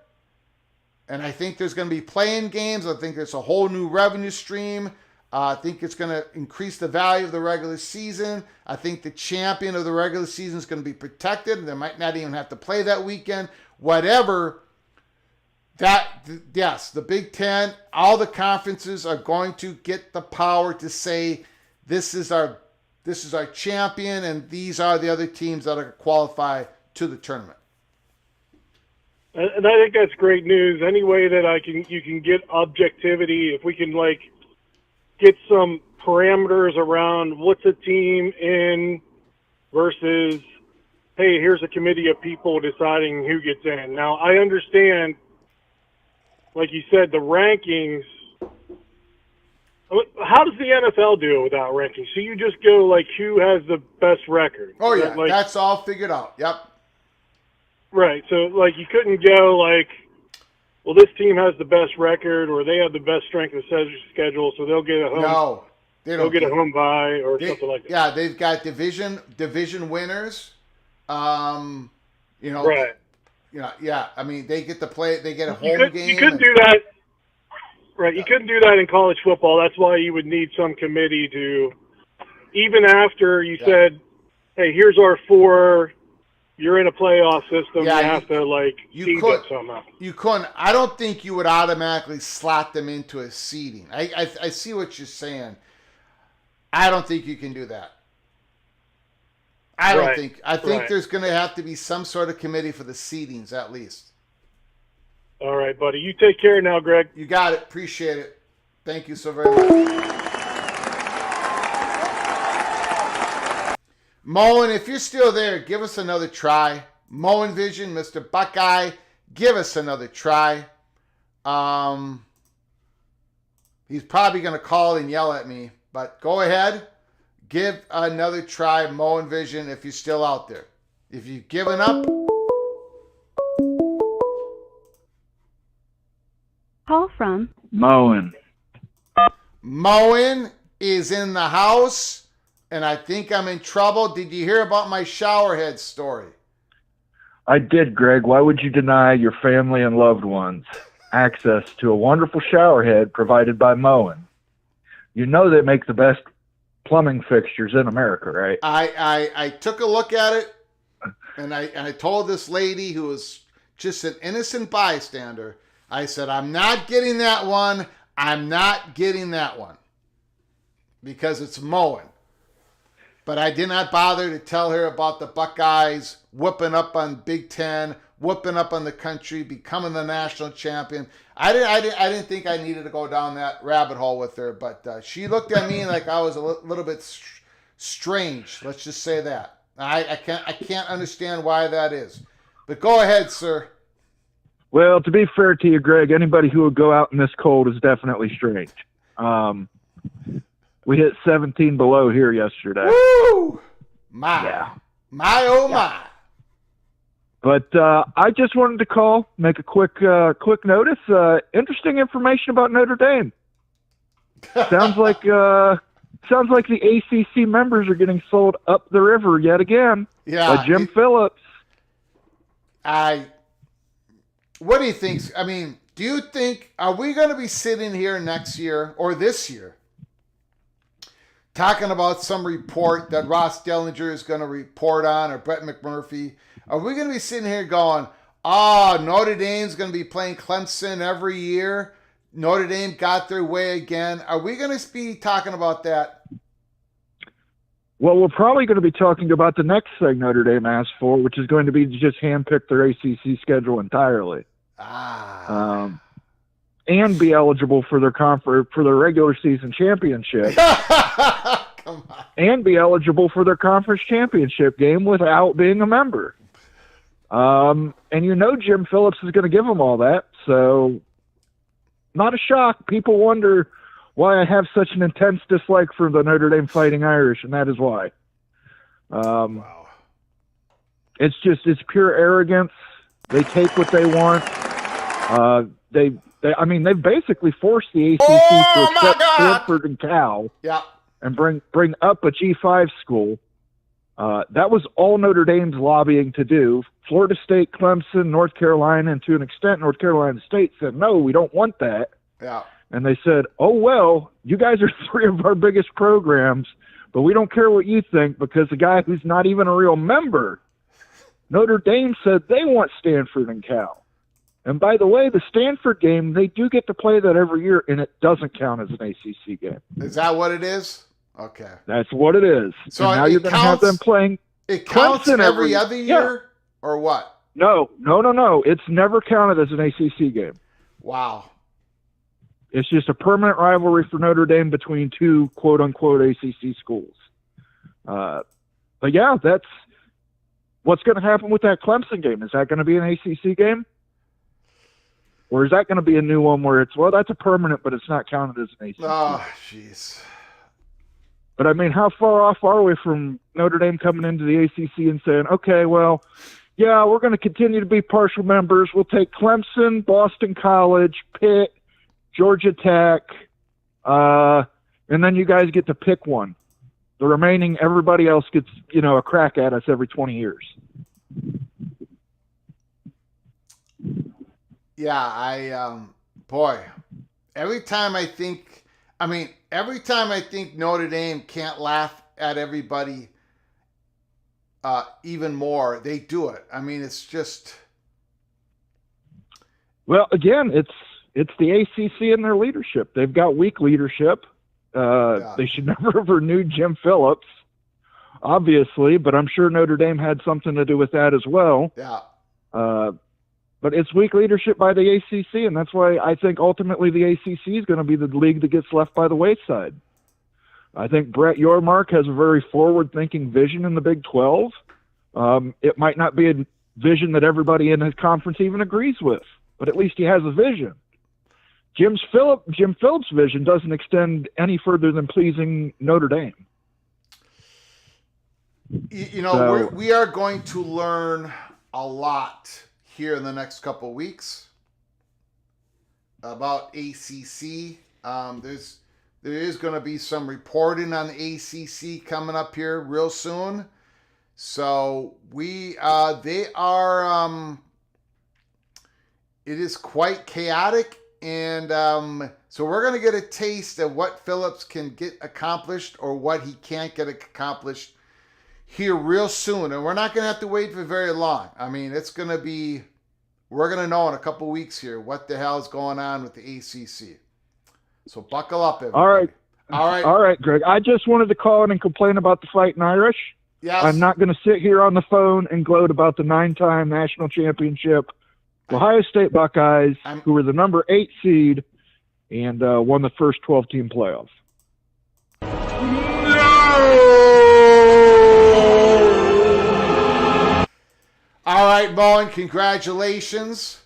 And I think there's going to be playing games. I think there's a whole new revenue stream. I think it's going to increase the value of the regular season. I think the champion of the regular season is going to be protected. They might not even have to play that weekend. Whatever. Yes, the Big Ten, all the conferences are going to get the power to say, this is our champion, and these are the other teams that are qualify to the tournament. And I think that's great news. Any way that you can get objectivity, if we can get some parameters around what's a team in versus, hey, here's a committee of people deciding who gets in. Now, I understand, like you said, the rankings. How does the NFL do it without rankings? So you just go who has the best record? Oh, yeah, that's all figured out. Yep. Right. So, you couldn't go well, this team has the best record, or they have the best strength of schedule, so they'll get a home. No, they don't. They'll get a home bye or something like that. Yeah, they've got division winners. Right. Yeah. I mean, they get to play. They get a home game. You couldn't do that. Right. You couldn't do that in college football. That's why you would need some committee to, even after you said, "Hey, here's our 4." You're in a playoff system. Yeah, you have to seed them somehow. You couldn't. I don't think you would automatically slot them into a seeding. I see what you're saying. I don't think you can do that. I think there's going to have to be some sort of committee for the seedings at least. All right, buddy. You take care now, Greg. You got it. Appreciate it. Thank you so very much. Moen, if you're still there, give us another try. Moen Vision, Mr. Buckeye, give us another try. He's probably going to call and yell at me, but go ahead. Give another try, Moen Vision, if you're still out there. If you've given up. Call from Moen. Moen is in the house. And I think I'm in trouble. Did you hear about my showerhead story? I did, Greg. Why would you deny your family and loved ones access to a wonderful showerhead provided by Moen? You know they make the best plumbing fixtures in America, right? I took a look at it, and I told this lady who was just an innocent bystander, I said, I'm not getting that one. I'm not getting that one. Because it's Moen. But I did not bother to tell her about the Buckeyes whooping up on Big Ten, whooping up on the country, becoming the national champion. I didn't think I needed to go down that rabbit hole with her, but she looked at me like I was a little bit strange. Let's just say that. I can't understand why that is. But go ahead, sir. Well, to be fair to you, Greg, anybody who would go out in this cold is definitely strange. We hit 17 below here yesterday. Woo! My. Yeah. My, oh, my. But I just wanted to call, make a quick notice. Interesting information about Notre Dame. Sounds like the ACC members are getting sold up the river yet again by Jim Phillips. What do you think? I mean, do you think, are we going to be sitting here next year or this year talking about some report that Ross Dellinger is going to report on, or Brett McMurphy? Are we going to be sitting here going, Notre Dame's going to be playing Clemson every year? Notre Dame got their way again. Are we going to be talking about that? Well, we're probably going to be talking about the next thing Notre Dame asked for, which is going to be to just handpick their ACC schedule entirely. and be eligible for their for their regular season championship, Come on. and be eligible for their conference championship game without being a member. And Jim Phillips is going to give them all that, so not a shock. People wonder why I have such an intense dislike for the Notre Dame Fighting Irish, and that is why. Wow. It's pure arrogance. They take what they want. They've basically forced the ACC to accept Stanford and Cal, Yeah. and bring up a G5 school. That was all Notre Dame's lobbying to do. Florida State, Clemson, North Carolina, and to an extent North Carolina State said, no, we don't want that. Yeah. And they said, oh, well, you guys are three of our biggest programs, but we don't care what you think because the guy who's not even a real member, Notre Dame, said they want Stanford and Cal. And by the way, the Stanford game, they do get to play that every year, and it doesn't count as an ACC game. Is that what it is? Okay. That's what it is. So and now you're going to have them playing. It counts Clemson every other year, or what? No. It's never counted as an ACC game. Wow. It's just a permanent rivalry for Notre Dame between two quote-unquote ACC schools. But yeah, that's what's going to happen with that Clemson game. Is that going to be an ACC game? Or is that going to be a new one where it's, well, that's a permanent, but it's not counted as an ACC? Oh, jeez. But, I mean, how far off are we from Notre Dame coming into the ACC and saying, okay, well, yeah, we're going to continue to be partial members. We'll take Clemson, Boston College, Pitt, Georgia Tech, and then you guys get to pick one. The remaining, everybody else gets, a crack at us every 20 years. Yeah, every time I think Notre Dame can't laugh at everybody even more, they do it. I mean, it's just... Well, again, it's the ACC and their leadership. They've got weak leadership. They should never have renewed Jim Phillips, obviously, but I'm sure Notre Dame had something to do with that as well. Yeah. But it's weak leadership by the ACC, and that's why I think ultimately the ACC is going to be the league that gets left by the wayside. I think Brett Yormark has a very forward-thinking vision in the Big 12. It might not be a vision that everybody in his conference even agrees with, but at least he has a vision. Jim Phillips' vision doesn't extend any further than pleasing Notre Dame. We are going to learn a lot here in the next couple of weeks about ACC. There is going to be some reporting on the ACC coming up here real soon. So it is quite chaotic. And so we're going to get a taste of what Phillips can get accomplished or what he can't get accomplished here real soon. And we're not going to have to wait for very long. I mean, we're going to know in a couple weeks here what the hell is going on with the ACC. So buckle up, everybody. All right, Greg. I just wanted to call in and complain about the Fighting Irish. Yes. I'm not going to sit here on the phone and gloat about the 9-time national championship Ohio State Buckeyes, who were the number 8 seed and won the first 12-team playoff. All right, Bowen, congratulations.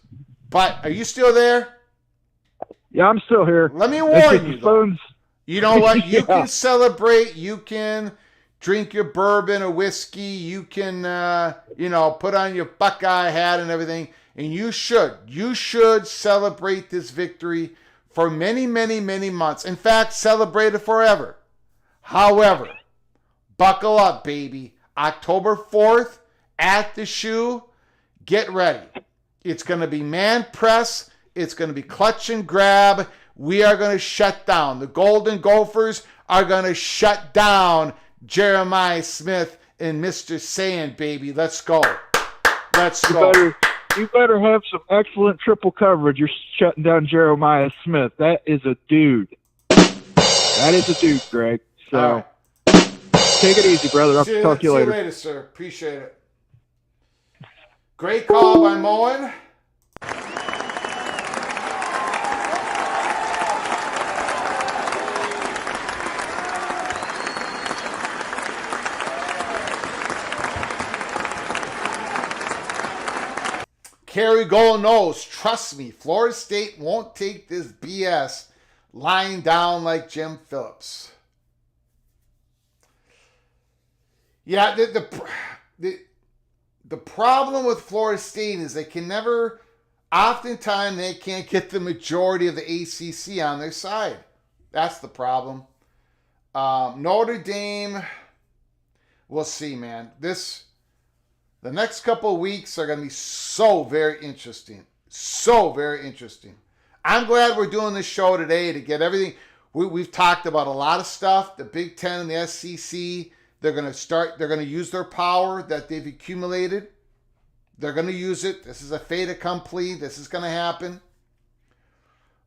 But are you still there? Yeah, I'm still here. Let me warn you, though. You know what? You Yeah. can celebrate. You can drink your bourbon or whiskey. You can, put on your Buckeye hat and everything. And you should celebrate this victory for many, many, many months. In fact, celebrate it forever. However, buckle up, baby. October 4th at the Shoe, get ready. It's going to be man press. It's going to be clutch and grab. We are going to shut down. The Golden Gophers are going to shut down Jeremiah Smith and Mr. Sand, baby. Let's go. Let's go. You better have some excellent triple coverage. You're shutting down Jeremiah Smith. That is a dude. That is a dude, Greg. So right. Take it easy, brother. I'll talk to you later. See you later, sir. Appreciate it. Great call by Moen. Kerry Gold knows, trust me, Florida State won't take this BS lying down like Jim Phillips. Yeah, the problem with Florida State is they can never, oftentimes they can't get the majority of the ACC on their side. That's the problem. Notre Dame, we'll see, man. The next couple of weeks are going to be so very interesting. So very interesting. I'm glad we're doing this show today to get everything. We've talked about a lot of stuff. The Big Ten and the SEC, they're going to use their power that they've accumulated. They're going to use it. This is a fait accompli. This is going to happen.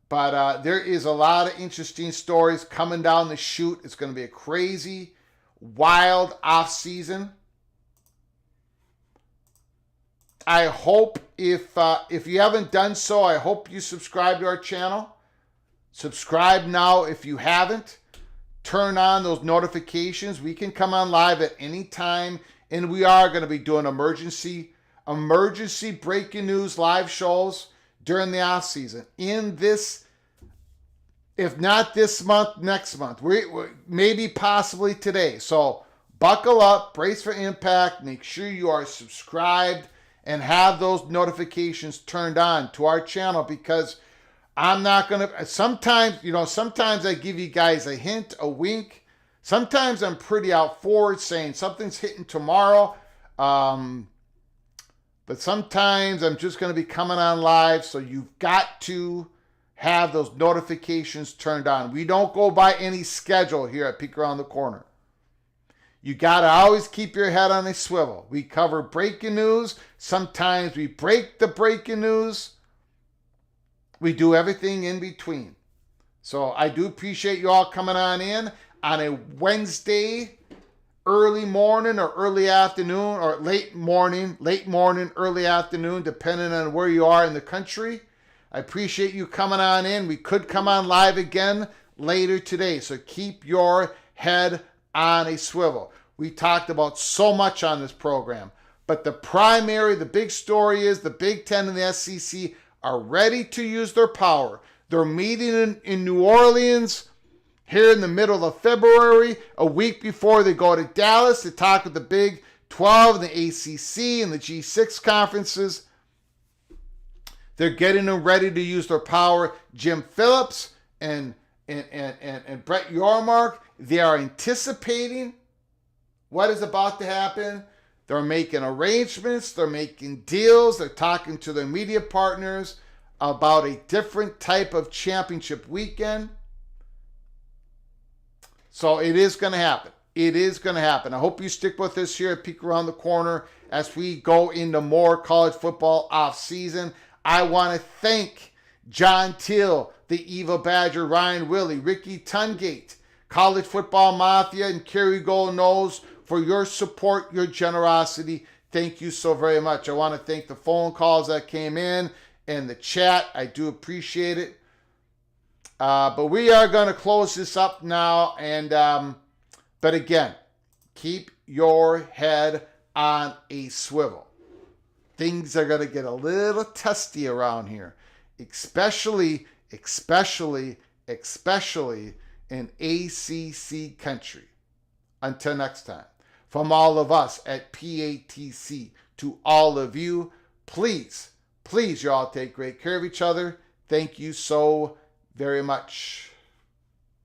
But there is a lot of interesting stories coming down the chute. It's going to be a crazy, wild off season. I hope if you haven't done so, I hope you subscribe to our channel. Subscribe now if you haven't. Turn on those notifications. We can come on live at any time, and we are going to be doing emergency breaking news live shows during the off season. In this, if not this month, next month, we maybe possibly today. So buckle up, brace for impact. Make sure you are subscribed and have those notifications turned on to our channel, because I'm not going to, sometimes I give you guys a hint, a wink. Sometimes I'm pretty out forward saying something's hitting tomorrow. But sometimes I'm just going to be coming on live. So you've got to have those notifications turned on. We don't go by any schedule here at Peek Around the Corner. You got to always keep your head on a swivel. We cover breaking news. Sometimes we break the breaking news. We do everything in between. So I do appreciate you all coming on in on a Wednesday, early morning or early afternoon, or late morning, early afternoon, depending on where you are in the country. I appreciate you coming on in. We could come on live again later today. So keep your head on a swivel. We talked about so much on this program, but the big story is the Big Ten and the SEC are ready to use their power. They're meeting in New Orleans here in the middle of February, a week before they go to Dallas to talk with the Big 12 and the ACC and the G6 conferences. They're getting them ready to use their power. Jim Phillips and Brett Yormark, they are anticipating what is about to happen. They're making arrangements. They're making deals. They're talking to their media partners about a different type of championship weekend. So it is going to happen. It is going to happen. I hope you stick with us here at Peek Around the Corner as we go into more college football off season. I want to thank John Till, the Evil Badger, Ryan Willie, Ricky Tungate, College Football Mafia, and Kerry Gold Knows for your support, your generosity. Thank you so very much. I want to thank the phone calls that came in and the chat. I do appreciate it. But we are going to close this up now. But again, keep your head on a swivel. Things are going to get a little testy around here, especially in ACC country. Until next time, from all of us at PATC to all of you, please, you all take great care of each other. Thank you so very much.